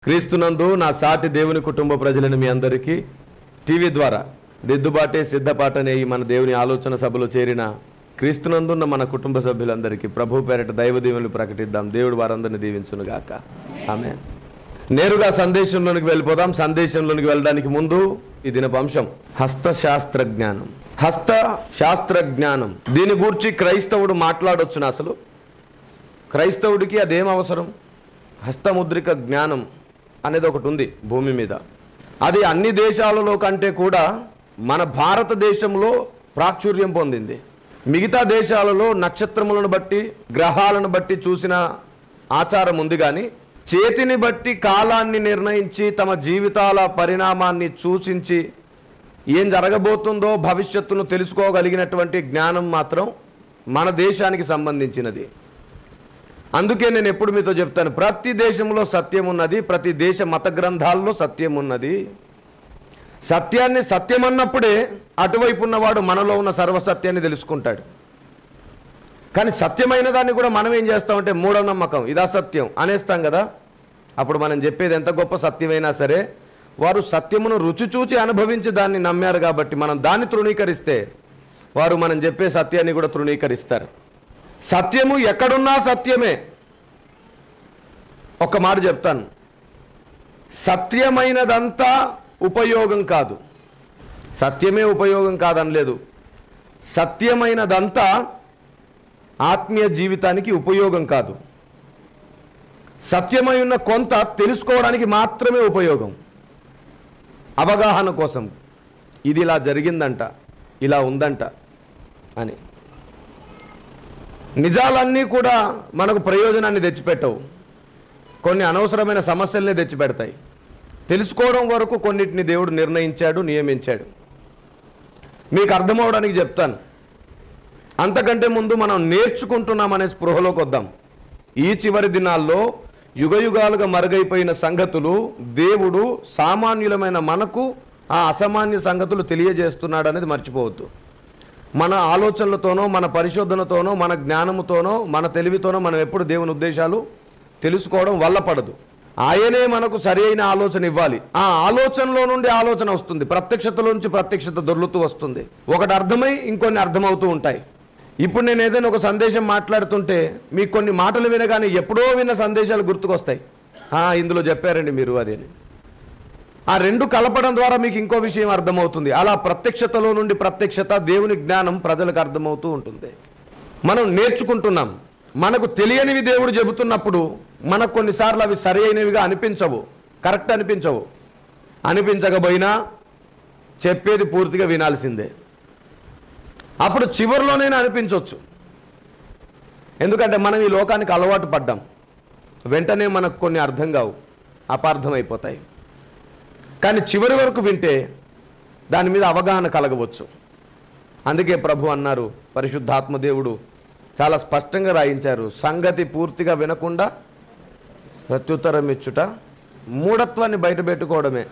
క్రీస్తునందు నా సాటి దేవుని కుటుంబ ప్రజలను మీ అందరికీ టీవీ ద్వారా దిద్దుబాటే సిద్ధపాటనే ఈ మన దేవుని ఆలోచన సభలో చేరిన క్రీస్తునందున్న మన కుటుంబ సభ్యులందరికీ ప్రభు పేరట దైవ దీవెనలు ప్రకటిద్దాం. దేవుడు వారందరిని దీవించును గాక. ఆమేన్. నేరుగా సందేశంలోనికి వెళ్ళిపోదాం. సందేశంలోనికి వెళ్ళడానికి ముందు ఈ దినపు అంశం హస్తశాస్త్ర జ్ఞానం. హస్తశాస్త్ర జ్ఞానం దీని గురించి క్రైస్తవుడు మాట్లాడొచ్చును. అసలు క్రైస్తవుడికి అదేం అవసరం? హస్తముద్రిక జ్ఞానం అనేది ఒకటి ఉంది భూమి మీద. అది అన్ని దేశాలలో కంటే కూడా మన భారతదేశంలో ప్రాచుర్యం పొందింది. మిగతా దేశాలలో నక్షత్రములను బట్టి గ్రహాలను బట్టి చూసిన ఆచారం ఉంది, కానీ చేతిని బట్టి కాలాన్ని నిర్ణయించి తమ జీవితాల పరిణామాన్ని సూచించి ఏం జరగబోతుందో భవిష్యత్తును తెలుసుకోగలిగినటువంటి జ్ఞానం మాత్రం మన దేశానికి సంబంధించినది. అందుకే నేను ఎప్పుడు మీతో చెప్తాను, ప్రతి దేశంలో సత్యం ఉన్నది, ప్రతి దేశ మత గ్రంథాల్లో సత్యం ఉన్నది. సత్యాన్ని సత్యం అన్నప్పుడే అటువైపు ఉన్నవాడు మనలో ఉన్న సర్వసత్యాన్ని తెలుసుకుంటాడు. కానీ సత్యమైన దాన్ని కూడా మనం ఏం చేస్తామంటే మూఢనమ్మకం, ఇదా సత్యం అనేస్తాం కదా. అప్పుడు మనం చెప్పేది ఎంత గొప్ప సత్యమైనా సరే వారు సత్యమును రుచి చూచి అనుభవించి దాన్ని నమ్మారు కాబట్టి మనం దాన్ని తృణీకరిస్తే వారు మనం చెప్పే సత్యాన్ని కూడా తృణీకరిస్తారు. సత్యము ఎక్కడున్నా సత్యమే. ఒక మాట చెప్తాను, సత్యమైనదంతా ఉపయోగం కాదు. సత్యమే ఉపయోగం కాదనలేదు. సత్యమైనదంతా ఆత్మీయ జీవితానికి ఉపయోగం కాదు. సత్యమై ఉన్న కొంత తెలుసుకోవడానికి మాత్రమే ఉపయోగం, అవగాహన కోసం. ఇది ఇలా జరిగిందంట, ఇలా ఉందంట అని. నిజాలన్నీ కూడా మనకు ప్రయోజనాన్ని తెచ్చిపెట్టవు, కొన్ని అనవసరమైన సమస్యలనే తెచ్చిపెడతాయి. తెలుసుకోవడం వరకు కొన్నిటిని దేవుడు నిర్ణయించాడు, నియమించాడు. మీకు అర్థమవడానికి చెప్తాను. అంతకంటే ముందు మనం నేర్చుకుంటున్నామనే స్పృహలోకి వద్దాం. ఈ చివరి దినాల్లో యుగయుగాలుగా మరుగైపోయిన సంగతులు దేవుడు సామాన్యులమైన మనకు ఆ అసామాన్య సంగతులు తెలియజేస్తున్నాడు అనేది మర్చిపోవద్దు. మన ఆలోచనలతోనో మన పరిశోధనతోనో మన జ్ఞానముతోనో మన తెలివితోనో మనం ఎప్పుడు దేవుని ఉద్దేశాలు తెలుసుకోవడం వల్ల పడదు. ఆయనే మనకు సరి అయిన ఆలోచన ఇవ్వాలి. ఆ ఆలోచనలో నుండి ఆలోచన వస్తుంది, ప్రత్యక్షతలో నుంచి ప్రత్యక్షత దొర్లుతూ వస్తుంది. ఒకటి అర్థమై ఇంకొన్ని అర్థమవుతూ ఉంటాయి. ఇప్పుడు నేను ఏదైనా ఒక సందేశం మాట్లాడుతుంటే మీకు కొన్ని మాటలు వినగానే ఎప్పుడో విన్న సందేశాలు గుర్తుకొస్తాయి. ఇందులో చెప్పారండి మీరు అదేని. ఆ రెండు కలపడం ద్వారా మీకు ఇంకో విషయం అర్థమవుతుంది. అలా ప్రత్యక్షతలో నుండి ప్రత్యక్షత, దేవుని జ్ఞానం ప్రజలకు అర్థమవుతూ ఉంటుంది. మనం నేర్చుకుంటున్నాం. మనకు తెలియనివి దేవుడు చెబుతున్నప్పుడు మనకు కొన్నిసార్లు అవి సరి అయినవిగా అనిపించవు, కరెక్ట్ అనిపించవు. అనిపించకపోయినా చెప్పేది పూర్తిగా వినాల్సిందే. అప్పుడు చివరిలోనైనా అనిపించవచ్చు. ఎందుకంటే మనం ఈ లోకానికి అలవాటు పడ్డాం. వెంటనే మనకు కొన్ని అర్థం కావు, అపార్థమైపోతాయి. కానీ చివరి వరకు వింటే దాని మీద అవగాహన కలగవచ్చు. అందుకే ప్రభు అన్నారు, పరిశుద్ధాత్మ దేవుడు చాలా స్పష్టంగా రాయించారు, సంగతి పూర్తిగా వినకుండా ప్రత్యుత్తరం ఇచ్చుట మూఢత్వాన్ని బయటపెట్టుకోవడమే.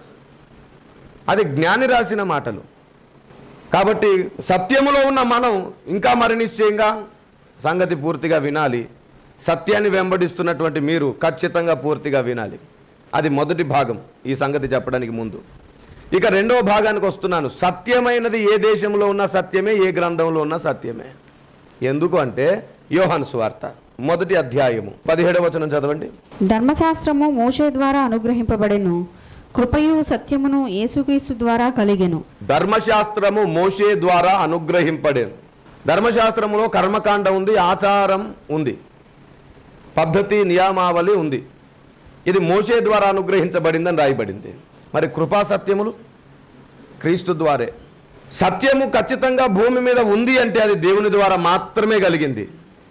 అది జ్ఞాని రాసిన మాటలు. కాబట్టి సత్యములో ఉన్న మనం ఇంకా మరి నిశ్చయంగా సంగతి పూర్తిగా వినాలి. సత్యాన్ని వెంబడిస్తున్నటువంటి మీరు ఖచ్చితంగా పూర్తిగా వినాలి. అది మొదటి భాగం ఈ సంగతి చెప్పడానికి ముందు. ఇక రెండవ భాగానికి వస్తున్నాను. సత్యమైనది ఏ దేశంలో ఉన్న సత్యమే, ఏ గ్రంథంలో ఉన్న సత్యమే. ఎందుకు అంటే యోహాను సువార్త 1వ అధ్యాయము 17వ వచనం చదవండి. ధర్మశాస్త్రము మోషే ద్వారా అనుగ్రహింపబడెను, కృపయు సత్యమును యేసుక్రీస్తు ద్వారా కలిగెను. ధర్మశాస్త్రము మోషే ద్వారా అనుగ్రహింపడెను. ధర్మశాస్త్రములో కర్మకాండ ఉంది, ఆచారం ఉంది, పద్ధతి నియమావళి ఉంది. ఇది మోషే ద్వారా అనుగ్రహించబడిందని రాయబడింది. మరి కృపా సత్యములు క్రీస్తు ద్వారే. సత్యము ఖచ్చితంగా భూమి మీద ఉంది అంటే అది దేవుని ద్వారా మాత్రమే కలిగింది.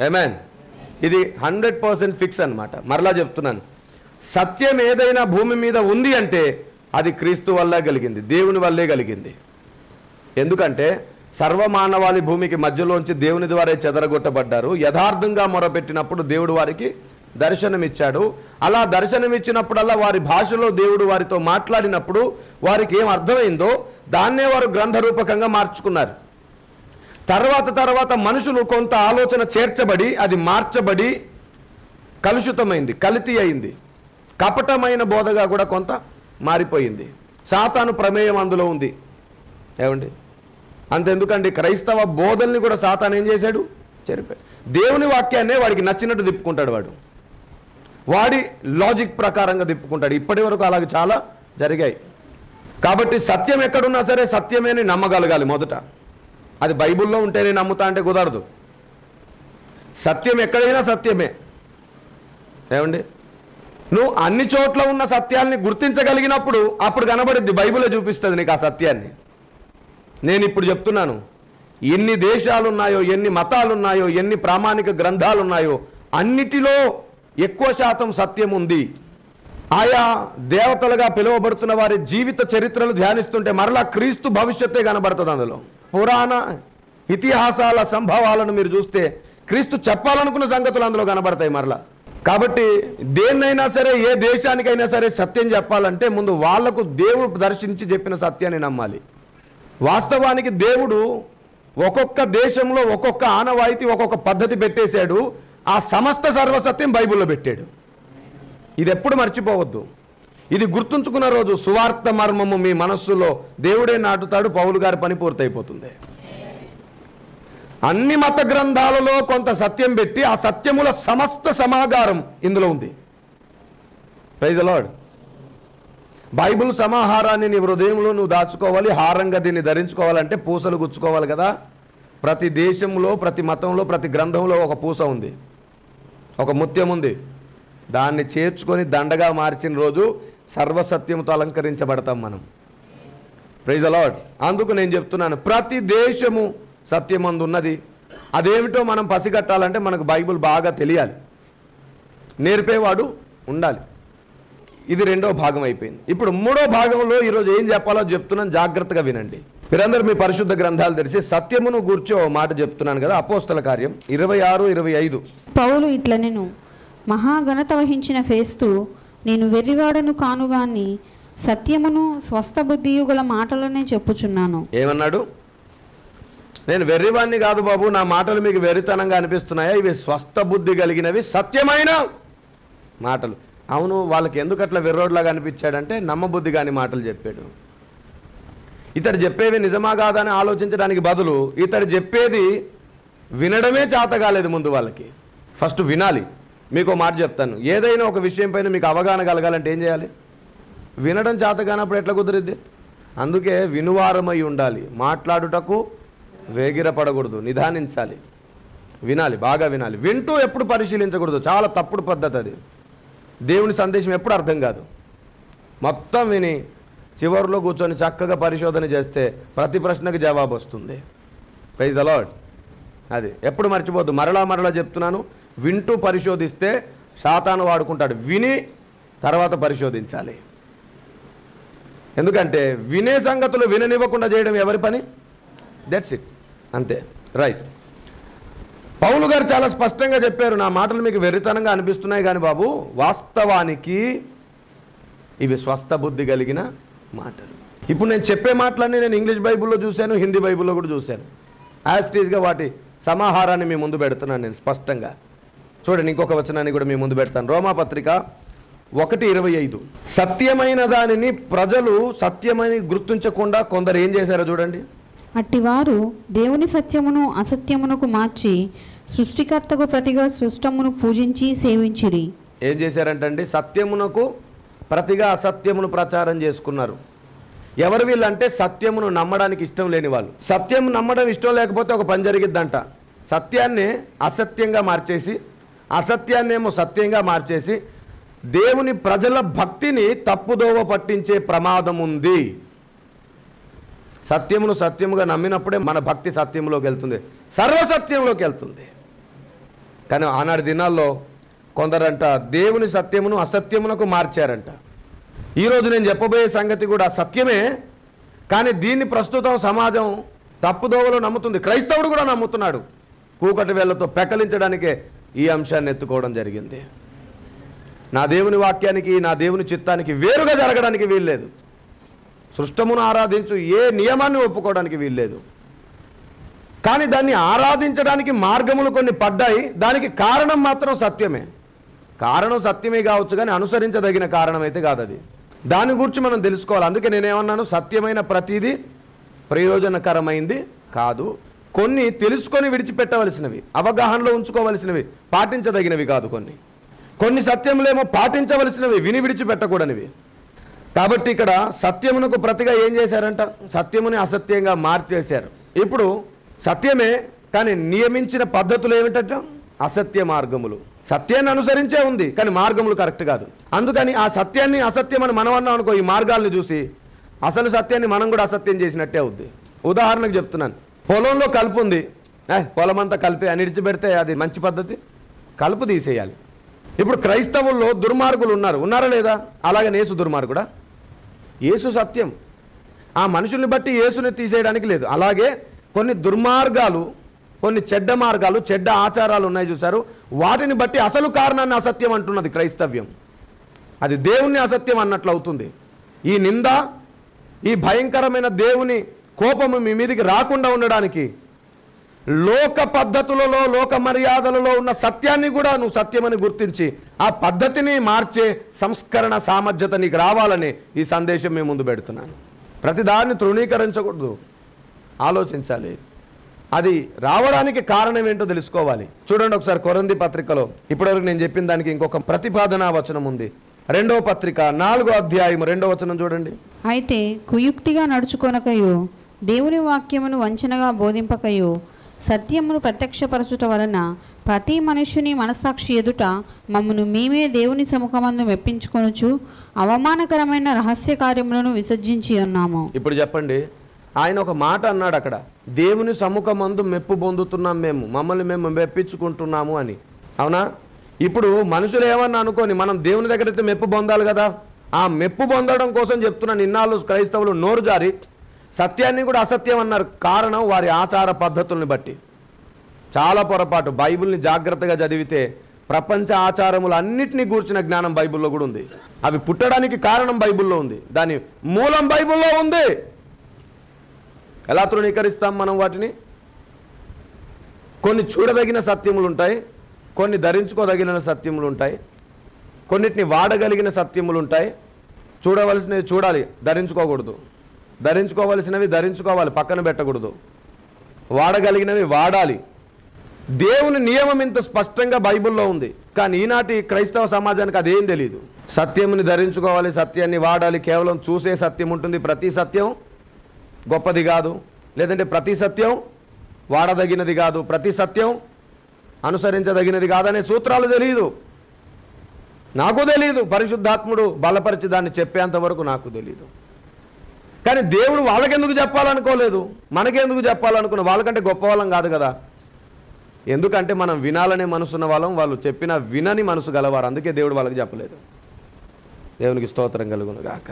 ఆమేన్. ఇది 100% ఫిక్స్ అన్నమాట. మరలా చెప్తున్నాను, సత్యం ఏదైనా భూమి మీద ఉంది అంటే అది క్రీస్తు వల్లే కలిగింది, దేవుని వల్లే కలిగింది. ఎందుకంటే సర్వమానవాళి భూమికి మధ్యలోంచి దేవుని ద్వారా చెదరగొట్టబడ్డారు. యథార్థంగా మొరపెట్టినప్పుడు దేవుడు వారికి దర్శనమిచ్చాడు. అలా దర్శనమిచ్చినప్పుడల్లా వారి భాషలో దేవుడు వారితో మాట్లాడినప్పుడు వారికి ఏం అర్థమైందో దాన్నే వారు గ్రంథరూపకంగా మార్చుకున్నారు. తర్వాత మనుషులు కొంత ఆలోచన చేర్చబడి అది మార్చబడి కలుషితమైంది, కల్తీ అయింది. కపటమైన బోధగా కూడా కొంత మారిపోయింది. సాతాను ప్రమేయం అందులో ఉంది. ఏమండి, అంతెందుకండి, క్రైస్తవ బోధల్ని కూడా సాతాను ఏం చేశాడు? చెరిపాడు. దేవుని వాక్యాన్నే వాడికి నచ్చినట్టు తిప్పుకుంటాడు. వాడి లాజిక్ ప్రకారంగా తిప్పుకుంటాడు. ఇప్పటి వరకు అలాగే చాలా జరిగాయి. కాబట్టి సత్యం ఎక్కడున్నా సరే సత్యమేని నమ్మగలగాలి మొదట. అది బైబిల్లో ఉంటేనే నమ్ముతా అంటే కుదరదు. సత్యం ఎక్కడైనా సత్యమే. ఏమండి, నువ్వు అన్ని చోట్ల ఉన్న సత్యాల్ని గుర్తించగలిగినప్పుడు అప్పుడు కనబడిద్ది, బైబిల్లో చూపిస్తుంది నీకు ఆ సత్యాన్ని. నేను ఇప్పుడు చెప్తున్నాను, ఎన్ని దేశాలున్నాయో, ఎన్ని మతాలున్నాయో, ఎన్ని ప్రామాణిక గ్రంథాలున్నాయో అన్నిటిలో ఎక్కువ శాతం సత్యం ఉంది. ఆయా దేవతలుగా పిలువబడుతున్న వారి జీవిత చరిత్రలు ధ్యానిస్తుంటే మరలా క్రీస్తు భవిష్యత్తే కనబడుతుంది. అందులో పురాణ ఇతిహాసాల సంభవాలను మీరు చూస్తే క్రీస్తు చెప్పాలనుకున్న సంగతులు అందులో కనబడతాయి మరలా. కాబట్టి దేన్నైనా సరే, ఏ దేశానికైనా సరే సత్యం చెప్పాలంటే ముందు వాళ్లకు దేవుడు దర్శించి చెప్పిన సత్యాన్ని నమ్మాలి. వాస్తవానికి దేవుడు ఒక్కొక్క దేశంలో ఒక్కొక్క ఆనవాయితీ, ఒక్కొక్క పద్ధతి పెట్టేశాడు. ఆ సమస్త సర్వసత్యం బైబిల్లో పెట్టాడు. ఇది ఎప్పుడు మర్చిపోవద్దు. ఇది గుర్తుంచుకున్న రోజు సువార్త మర్మము మీ మనస్సులో దేవుడే నాటుతాడు. పౌలు గారి పని పూర్తయిపోతుంది. అన్ని మత గ్రంథాలలో కొంత సత్యం పెట్టి ఆ సత్యముల సమస్త సమాగారం ఇందులో ఉంది. Praise the Lord. బైబిల్ సమాహారాన్ని నీ హృదయంలో నువ్వు దాచుకోవాలి. హారంగా దీన్ని ధరించుకోవాలంటే పూసలు గుచ్చుకోవాలి కదా. ప్రతి దేశంలో, ప్రతి మతంలో, ప్రతి గ్రంథంలో ఒక పూస ఉంది, ఒక ముత్యం ఉంది. దాన్ని చేర్చుకొని దండగా మార్చిన రోజు సర్వసత్యంతో అలంకరించబడతాం మనం. Praise the Lord. అందుకు నేను చెప్తున్నాను, ప్రతి దేశము సత్యమందు ఉన్నది. అదేమిటో మనం పసిగట్టాలంటే మనకు బైబిల్ బాగా తెలియాలి, నేర్పేవాడు ఉండాలి. ఇది రెండో భాగం అయిపోయింది. ఇప్పుడు మూడో భాగంలో ఈరోజు ఏం చెప్పాలో చెప్తున్నాను, జాగ్రత్తగా వినండి. మీరందరూ మీ పరిశుద్ధ గ్రంథాలు తెరిచి సత్యమును గూర్చి ఓ మాట చెప్తున్నాను కదా. అపోస్తల కార్యం 26-25. పౌలు ఇట్లనెను, మహాఘనత వహించిన ఫేస్తు, నేను వెర్రివాడను కానుగాని సత్యమును స్వస్థ బుద్ధియు గల మాటలనే చెప్పుచున్నాను. ఏమన్నాడు? నేను వెర్రివాణ్ణి కాదు బాబు, నా మాటలు మీకు వెర్రితనంగా అనిపిస్తున్నాయా? ఇవి స్వస్థ బుద్ధి కలిగినవి, సత్యమైన మాటలు. అవును, వాళ్ళకి ఎందుకు అట్లా వెర్రోడ్లాగా అనిపించాడంటే నమ్మబుద్ధి కాని మాటలు చెప్పాడు. ఇతడు చెప్పేవి నిజమా కాదని ఆలోచించడానికి బదులు ఇతడు చెప్పేది వినడమే చేత కాలేదు. ముందు వాళ్ళకి ఫస్ట్ వినాలి. మీకు మాట చెప్తాను, ఏదైనా ఒక విషయం పైన మీకు అవగాహన కలగాలంటే ఏం చేయాలి? వినడం చేత కానప్పుడు ఎట్లా కుదిరిద్ది? అందుకే వినువారమై ఉండాలి. మాట్లాడుటకు వేగిరపడకూడదు, నిదానించాలి, వినాలి, బాగా వినాలి. వింటూ ఎప్పుడు పరిశీలించకూడదు, చాలా తప్పుడు పద్ధతి అది. దేవుని సందేశం ఎప్పుడు అర్థం కాదు. మొత్తం విని చివరిలో కూర్చొని చక్కగా పరిశోధన చేస్తే ప్రతి ప్రశ్నకు జవాబు వస్తుంది. Praise the Lord. అది ఎప్పుడు మర్చిపోద్దు. మరలా చెప్తున్నాను, వింటూ పరిశోధిస్తే సాతాను వాడుకుంటాడు. విని తర్వాత పరిశోధించాలి. ఎందుకంటే వినే సంగతులు విననివ్వకుండా చేయడం ఎవరి పని? దట్స్ ఇట్, అంతే. రైట్. పౌలు గారు చాలా స్పష్టంగా చెప్పారు, నా మాటలు మీకు వెర్రితనంగా అనిపిస్తున్నాయి కానీ బాబు, వాస్తవానికి ఇవి స్వస్థ బుద్ధి కలిగిన మాటలు. ఇప్పుడు నేను చెప్పే మాటలన్నీ నేను ఇంగ్లీష్ బైబిల్లో చూశాను, హిందీ బైబిల్లో కూడా చూశాను. యాస్టీస్గా వాటి సమాహారాన్ని మీ ముందు పెడుతున్నాను నేను స్పష్టంగా. చూడండి, ఇంకొక వచనాన్ని కూడా మీ ముందు పెడతాను. రోమాపత్రిక 1:25. సత్యమైన దానిని ప్రజలు సత్యమని గుర్తించకుండా కొందరు ఏం చేశారో చూడండి. అట్టివారు దేవుని సత్యమును అసత్యమునకు మార్చి సృష్టికర్తకు ప్రతిగా సృష్టమును పూజించి సేవించిరి. ఏం చేశారంటండి? సత్యమునకు ప్రతిగా అసత్యమును ప్రచారం చేసుకున్నారు. ఎవరు వీళ్ళంటే సత్యమును నమ్మడానికి ఇష్టం లేని వాళ్ళు. సత్యం నమ్మడం ఇష్టం లేకపోతే ఒక పని జరిగిద్దంట. సత్యాన్ని అసత్యంగా మార్చేసి, అసత్యాన్నేమో సత్యంగా మార్చేసి దేవుని ప్రజల భక్తిని తప్పుదోవ పట్టించే ప్రమాదం ఉంది. సత్యమును సత్యముగా నమ్మినప్పుడే మన భక్తి సత్యంలోకి వెళ్తుంది, సర్వసత్యంలోకి వెళ్తుంది. కానీ ఆనాటి దినాల్లో కొందరంట దేవుని సత్యమును అసత్యమునకు మార్చారంట. ఈరోజు నేను చెప్పబోయే సంగతి కూడా సత్యమే, కానీ దీన్ని ప్రస్తుతం సమాజం తప్పుదోవలో నమ్ముతుంది. క్రైస్తవుడు కూడా నమ్ముతున్నాడు. కూకటి వేళ్లతో పెకలించడానికే ఈ అంశాన్ని ఎత్తుకోవడం జరిగింది. నా దేవుని వాక్యానికి, నా దేవుని చిత్తానికి వేరుగా జరగడానికి వీల్లేదు. సృష్టమును ఆరాధించు ఏ నియమాన్ని ఒప్పుకోవడానికి వీల్లేదు. కానీ దాన్ని ఆరాధించడానికి మార్గములు కొన్ని పడ్డాయి. దానికి కారణం మాత్రం సత్యమే. కారణం సత్యమే కావచ్చు కానీ అనుసరించదగిన కారణం అయితే కాదు అది. దాని గురించి మనం తెలుసుకోవాలి. అందుకే నేనేమన్నాను, సత్యమైన ప్రతిదీ ప్రయోజనకరమైంది కాదు. కొన్ని తెలుసుకొని విడిచిపెట్టవలసినవి, అవగాహనలో ఉంచుకోవలసినవి, పాటించదగినవి కాదు. కొన్ని సత్యములేమో పాటించవలసినవి, విని విడిచిపెట్టకూడనివి. కాబట్టి ఇక్కడ సత్యమునకు ప్రతిగా ఏం చేశారంట, సత్యముని అసత్యంగా మార్చేశారు. ఇప్పుడు సత్యమే కానీ నియమించిన పద్ధతులు ఏమిటంట, అసత్య మార్గములు. సత్యాన్ని అనుసరించే ఉంది కానీ మార్గములు కరెక్ట్ కాదు. అందుకని ఆ సత్యాన్ని అసత్యం అని మనం అన్నాం అనుకో, ఈ మార్గాలను చూసి అసలు సత్యాన్ని మనం కూడా అసత్యం చేసినట్టే అవుద్ది. ఉదాహరణకు చెప్తున్నాను, పొలంలో కలుపు ఉంది, పొలం అంతా కలిపి అని విడిచిపెడితే అది మంచి పద్ధతి? కలుపు తీసేయాలి. ఇప్పుడు క్రైస్తవుల్లో దుర్మార్గులు ఉన్నారా లేదా? అలాగే యేసు దుర్మార్గుడా? యేసు సత్యం, ఆ మనుషుల్ని బట్టి యేసుని తీసేయడానికి లేదు. అలాగే కొన్ని దుర్మార్గాలు, కొన్ని చెడ్డ మార్గాలు, చెడ్డ ఆచారాలు ఉన్నాయి చూశారు, వాటిని బట్టి అసలు కారణాన్ని అసత్యం అంటున్నది క్రైస్తవ్యం. అది దేవుణ్ణి అసత్యం అన్నట్లు అవుతుంది. ఈ నింద, ఈ భయంకరమైన దేవుని కోపము మీ మీదికి రాకుండా ఉండడానికి లోక పద్ధతులలో, లోక మర్యాదలలో ఉన్న సత్యాన్ని కూడా నువ్వు సత్యమని గుర్తించి ఆ పద్ధతిని మార్చే సంస్కరణ సామర్థ్యత నీకు రావాలని ఈ సందేశం మీ ముందు పెడుతున్నాను. ప్రతిదాన్ని తృణీకరించకూడదు, ఆలోచించాలి. అది రావడానికి కారణం ఏంటో తెలుసుకోవాలి. చూడండి ఒకసారి కొరింథీ పత్రికలో ఇప్పటివరకు నేను చెప్పిన దానికి ఇంకొక ప్రతిపాదనా వచనం ఉంది. 2వ పత్రిక 4వ అధ్యాయం 2వ వచనం చూడండి. అయితే కుయుక్తిగా నడుచుకొనకయో, దేవుని వాక్యమును వంచనగా బోధింపకయో, సత్యమును ప్రత్యక్షపరచుట వలన ప్రతి మనుష్యుని మనస్సాక్షి ఎదుట మమ్మను మేమే దేవుని సముఖమందు మెప్పించుకొనుచు అవమానకరమైన రహస్య కార్యములను విసర్జించి ఉన్నాము. ఇప్పుడు చెప్పండి, ఆయన ఒక మాట అన్నాడు అక్కడ, దేవుని సముఖమందు మెప్పు పొందుతున్నాం, మమ్మల్ని మేము మెప్పించుకుంటున్నాము అని. అవునా? ఇప్పుడు మనుషులు ఏమన్నా అనుకోని మనం దేవుని దగ్గర అయితే మెప్పు పొందాలి కదా. ఆ మెప్పు పొందడం కోసం చెప్తున్నాను, ఇన్నాళ్ళు క్రైస్తవులు నోరు జారి సత్యాన్ని కూడా అసత్యం అన్నారు. కారణం వారి ఆచార పద్ధతుల్ని బట్టి. చాలా పొరపాటు. బైబిల్ని జాగ్రత్తగా చదివితే ప్రపంచ ఆచారములు అన్నిటినీ గూర్చిన జ్ఞానం బైబిల్లో కూడా ఉంది. అవి పుట్టడానికి కారణం బైబిల్లో ఉంది, దాని మూలం బైబిల్లో ఉంది. ఎలా తృణీకరిస్తాం మనం వాటిని? కొన్ని చూడదగిన సత్యములు ఉంటాయి, కొన్ని ధరించుకోదగిన సత్యములు ఉంటాయి, కొన్నిటిని వాడగలిగిన సత్యములు ఉంటాయి. చూడవలసినవి చూడాలి, ధరించుకోకూడదు. ధరించుకోవలసినవి ధరించుకోవాలి, పక్కన పెట్టకూడదు. వాడగలిగినవి వాడాలి. దేవుని నియమం ఇంత స్పష్టంగా బైబిల్లో ఉంది, కానీ ఈనాటి క్రైస్తవ సమాజానికి అదేం తెలియదు. సత్యముని ధరించుకోవాలి, సత్యాన్ని వాడాలి. కేవలం చూసే సత్యం ఉంటుంది, ప్రతి సత్యం గొప్పది కాదు, లేదంటే ప్రతి సత్యం వాడదగినది కాదు, ప్రతి సత్యం అనుసరించదగినది కాదనే సూత్రాలు తెలియదు. నాకు తెలియదు, పరిశుద్ధాత్ముడు బలపరిచి దాన్ని చెప్పేంత వరకు నాకు తెలియదు. కానీ దేవుడు వాళ్ళకెందుకు చెప్పాలనుకోలేదు, మనకెందుకు చెప్పాలనుకున్న? వాళ్ళకంటే గొప్ప వాళ్ళం కాదు కదా. ఎందుకంటే మనం వినాలనే మనసున్న వాళ్ళం, వాళ్ళు చెప్పిన వినని మనసు గలవారు. అందుకే దేవుడు వాళ్ళకి చెప్పలేదు. దేవునికి స్తోత్రం కలుగును గాక.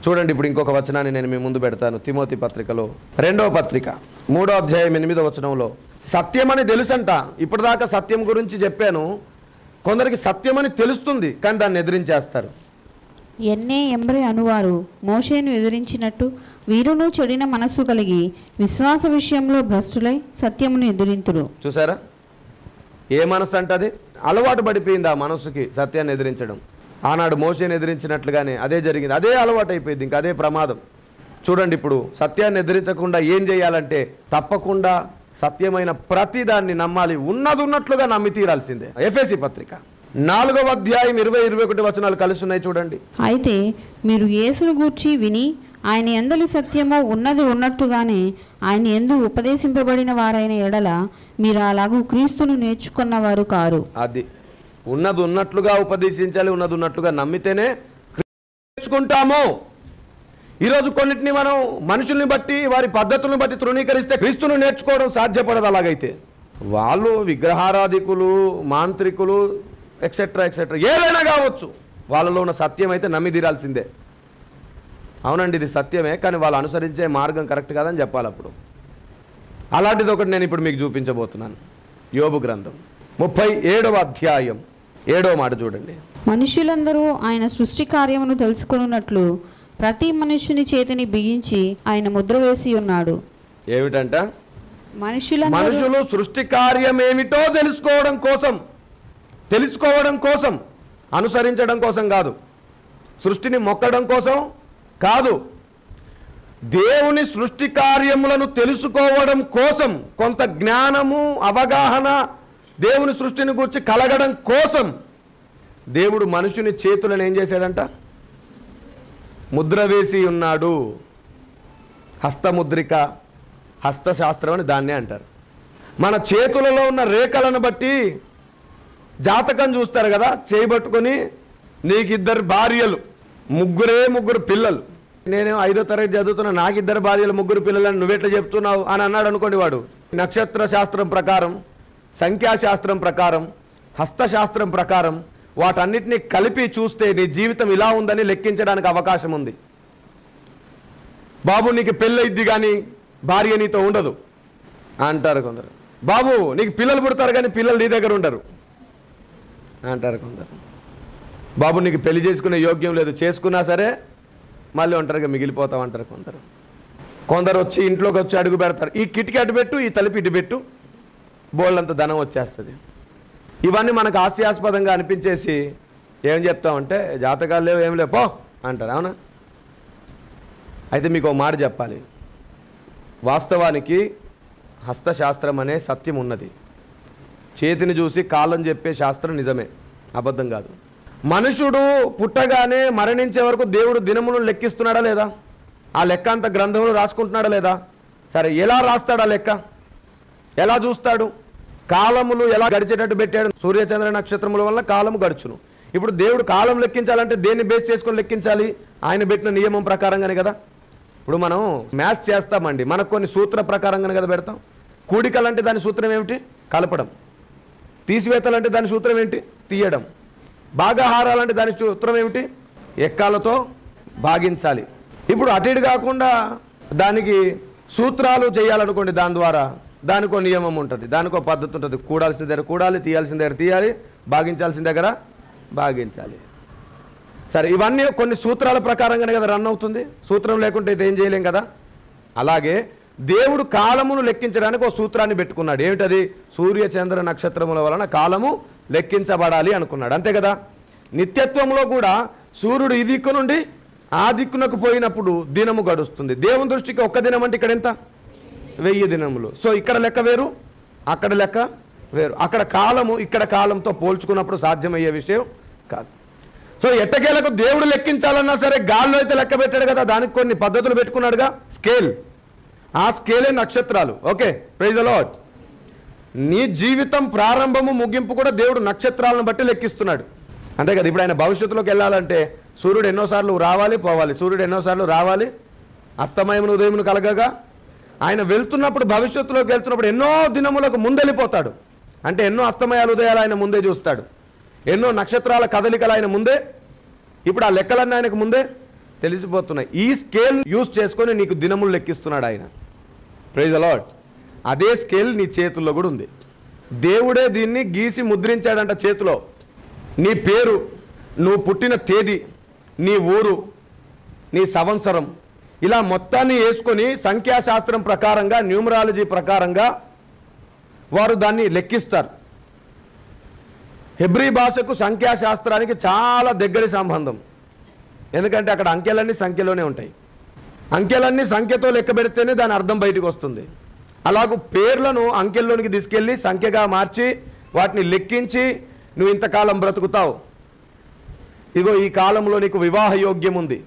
చూడండి, ఇప్పుడు ఇంకొక వచనాన్ని నేను మీ ముందు పెడతాను. తిమోతి పత్రికలో 2వ పత్రిక 3వ అధ్యాయం 8వ వచనంలో, సత్యమని తెలుసంట. ఇప్పటిదాకా సత్యం గురించి చెప్పాను. కొందరికి సత్యమని తెలుస్తుంది కానీ దాన్ని ఎదిరించేస్తారు. ఎంబ్రే అనువారు మోషేను ఎదిరించినట్టు వీరును చెడిన మనస్సు కలిగి విశ్వాస విషయంలో భ్రష్టులై సత్యమును ఎదిరింతురు. చూసారా ఏ మనస్సు అంటది? అలవాటు పడిపోయింది ఆ మనస్సుకి సత్యాన్ని ఎదిరించడం. ఆనాడు మోషేని ఎదిరించినట్లుగానే అదే జరిగింది. అదే అలవాటు అయిపోయింది, ఇంకా అదే ప్రమాదం. చూడండి, ఇప్పుడు సత్యాన్ని ఎదిరించకుండా ఏం చేయాలంటే తప్పకుండా సత్యమైన ప్రతి దాన్ని నమ్మాలి. ఉన్నది ఉన్నట్లుగా నమ్మి తీరాల్సిందే. ఎఫెసీ పత్రిక 4వ అధ్యాయం 20-21 వచనాలు కలిసి ఉన్నాయి చూడండి. అయితే మీరు యేసును గూర్చి విని ఆయన యందలి సత్యము ఉన్నది ఉన్నట్టుగానే ఆయన యందు ఉపదేశింపబడిన వారైన ఎడల మీరు అలాగూ క్రీస్తును నేర్చుకున్నవారు కారు. అది ఉన్నది ఉన్నట్లుగా ఉపదేశించాలి, ఉన్నది ఉన్నట్లుగా నమ్మితేనే నేర్చుకుంటాము. ఈరోజు కొన్నిటిని మనం మనుషుల్ని బట్టి వారి పద్ధతులను బట్టి తృణీకరిస్తే క్రీస్తును నేర్చుకోవడం సాధ్యపడదు. అలాగైతే వాళ్ళు విగ్రహారాధికులు, మాంత్రికులు, ఎక్సెట్రా ఎక్సెట్రా ఏదైనా కావచ్చు, వాళ్ళలో ఉన్న సత్యం అయితే నమ్మి తీరాల్సిందే. అవునండి, ఇది సత్యమే, కానీ వాళ్ళు అనుసరించే మార్గం కరెక్ట్ కాదని చెప్పాలి. అప్పుడు అలాంటిది ఒకటి నేను ఇప్పుడు మీకు చూపించబోతున్నాను. యోబు గ్రంథం 37వ అధ్యాయం 7వ మాట చూడండి. మనుషులందరూ ఆయన సృష్టి కార్యమును తెలుసుకొనున్నట్లు ప్రతి మనుష్యుని చేతిని బిగించి ఆయన ముద్ర వేసి ఉన్నాడు. ఏమిటంట? మనుషులు సృష్టి కార్యం ఏమిటో తెలుసుకోవడం కోసం తెలుసుకోవడం కోసం, అనుసరించడం కోసం కాదు, సృష్టిని మొక్కడం కోసం కాదు, దేవుని సృష్టి కార్యములను తెలుసుకోవడం కోసం, కొంత జ్ఞానము అవగాహన దేవుని సృష్టిని గురించి కలగడం కోసం దేవుడు మనుషుని చేతులను ఏం చేశాడంట? ముద్ర వేసి ఉన్నాడు. హస్తముద్రిక, హస్తశాస్త్రం అని దాన్నే అంటారు. మన చేతులలో ఉన్న రేఖలను బట్టి జాతకం చూస్తారు కదా, చేయబట్టుకొని నీకు 2 భార్యలు, ముగ్గురు పిల్లలు, నేను 5వ తరగతి చదువుతున్నా, నాకు 2 భార్యలు 3 పిల్లలని నువ్వెట్లా చెప్తున్నావు అని అన్నాడు అనుకోండి. వాడు నక్షత్ర శాస్త్రం ప్రకారం, సంఖ్యాశాస్త్రం ప్రకారం, హస్తశాస్త్రం ప్రకారం వాటన్నిటినీ కలిపి చూస్తే నీ జీవితం ఇలా ఉందని లెక్కించడానికి అవకాశం ఉంది. బాబు నీకు పెళ్ళయిద్ది కానీ భార్య నీతో ఉండదు అంటారు కొందరు. బాబు నీకు పిల్లలు పుడతారు కానీ పిల్లలు నీ దగ్గర ఉండరు అంటారు కొందరు. బాబు నీకు పెళ్లి చేసుకునే యోగ్యం లేదు, చేసుకున్నా సరే మళ్ళీ ఒంటరిగా మిగిలిపోతావు అంటారు కొందరు. కొందరు వచ్చి ఇంట్లోకి వచ్చి అడుగు పెడతారు, ఈ కిటికీ అటు పెట్టు, ఈ తలుపు ఇటు పెట్టు, బోళ్ళంత ధనం వచ్చేస్తుంది. ఇవన్నీ మనకు హాస్యాస్పదంగా అనిపించేసి ఏం చెప్తామంటే జాతకాలు లేవు, ఏం లేవు, పో అంటారు. అవునా? అయితే మీకు ఒక మాట చెప్పాలి. వాస్తవానికి హస్తశాస్త్రం అనే సత్యం ఉన్నది. చేతిని చూసి కాలం చెప్పే శాస్త్రం నిజమే, అబద్ధం కాదు. మనుషుడు పుట్టగానే మరణించే వరకు దేవుడు దినములను లెక్కిస్తున్నాడా లేదా? ఆ లెక్క అంత గ్రంథంలో రాసుకుంటున్నాడా లేదా? సరే, ఎలా రాస్తాడు? ఆ లెక్క ఎలా చూస్తాడు? కాలములు ఎలా గడిచేటట్టు పెట్టాడు? సూర్యచంద్ర నక్షత్రముల వల్ల కాలము గడుచును. ఇప్పుడు దేవుడు కాలం లెక్కించాలంటే దేన్ని బేస్ చేసుకొని లెక్కించాలి? ఆయన పెట్టిన నియమం ప్రకారంగానే కదా. ఇప్పుడు మనం మ్యాథ్స్ చేస్తామండి, మనకు కొన్ని సూత్ర ప్రకారంగానే కదా పెడతాం. కూడికలంటే దాని సూత్రం ఏమిటి? కలపడం. తీసివేతలంటే దాని సూత్రం ఏంటి? తీయడం. భాగాహారాలంటే దాని సూత్రం ఏమిటి? ఎక్కాలతో భాగించాలి. ఇప్పుడు అటు ఇటు కాకుండా దానికి సూత్రాలు చేయాలనుకోండి, దాని ద్వారా దానికో నియమం ఉంటుంది, దానికో పద్ధతి ఉంటుంది. కూడాల్సిన దగ్గర కూడాలి, తీయాల్సిన దగ్గర తీయాలి, భాగించాల్సిన దగ్గర భాగించాలి. సరే, ఇవన్నీ కొన్ని సూత్రాల ప్రకారంగానే కదా రన్ అవుతుంది. సూత్రం లేకుంటే ఇది ఏం చేయలేం కదా. అలాగే దేవుడు కాలమును లెక్కించడానికి ఒక సూత్రాన్ని పెట్టుకున్నాడు. ఏమిటది? సూర్య చంద్ర నక్షత్రముల వలన కాలము లెక్కించబడాలి అనుకున్నాడు. అంతే కదా. నిత్యత్వంలో కూడా సూర్యుడు ఈ దిక్కు నుండి ఆ దిక్కునకు పోయినప్పుడు దినము గడుస్తుంది. దేవుని దృష్టికి ఒక్క దినం అంటే ఇక్కడ ఎంత? 1000 దినములు. సో ఇక్కడ లెక్క వేరు, అక్కడ లెక్క వేరు. అక్కడ కాలము ఇక్కడ కాలంతో పోల్చుకున్నప్పుడు సాధ్యమయ్యే విషయం కాదు. సో ఎట్టకేలకు దేవుడు లెక్కించాలన్నా సరే గాల్లో అయితే లెక్క పెట్టాడు కదా, దానికి కొన్ని పద్ధతులు పెట్టుకున్నాడుగా. స్కేల్, ఆ స్కేలే నక్షత్రాలు. Okay, praise the Lord. నీ జీవితం ప్రారంభము ముగింపు కూడా దేవుడు నక్షత్రాలను బట్టి లెక్కిస్తున్నాడు. అంతే కదా. ఇప్పుడు ఆయన భవిష్యత్తులోకి వెళ్ళాలంటే సూర్యుడు ఎన్నోసార్లు రావాలి పోవాలి, సూర్యుడు ఎన్నోసార్లు రావాలి, అస్తమయమును ఉదయమును కలగగా. ఆయన వెళ్తున్నప్పుడు భవిష్యత్తులోకి వెళ్తున్నప్పుడు ఎన్నో దినములకు ముందెళ్ళిపోతాడు. అంటే ఎన్నో అస్తమయాలు ఉదయాలు ఆయన ముందే చూస్తాడు, ఎన్నో నక్షత్రాల కదలికలు ఆయన ముందే, ఇప్పుడు ఆ లెక్కలన్నీ ఆయనకు ముందే తెలిసిపోతున్నాయి. ఈ స్కేల్ యూజ్ చేసుకొని నీకు దినములు లెక్కిస్తున్నాడు ఆయన. Praise the Lord. అదే స్కేల్ నీ చేతుల్లో కూడా ఉంది. దేవుడే దీన్ని గీసి ముద్రించాడంట చేతిలో. నీ పేరు, నువ్వు పుట్టిన తేదీ, నీ ఊరు, నీ సంవత్సరం, ఇలా మొత్తాన్ని వేసుకొని సంఖ్యాశాస్త్రం ప్రకారంగా, న్యూమరాలజీ ప్రకారంగా వారు దాన్ని లెక్కిస్తారు. హెబ్రీ భాషకు సంఖ్యాశాస్త్రానికి చాలా దగ్గరి సంబంధం. ఎందుకంటే అక్కడ అంకెలన్నీ సంఖ్యలోనే ఉంటాయి. అంకెలన్నీ సంఖ్యతో లెక్క పెడితేనే దాని అర్థం బయటకు వస్తుంది. అలాగూ పేర్లను అంకెల్లోనికి తీసుకెళ్ళి సంఖ్యగా మార్చి వాటిని లెక్కించి నువ్వు ఇంతకాలం బ్రతుకుతావు, ఇగో ఈ కాలంలో నీకు వివాహ యోగ్యం ఉంది,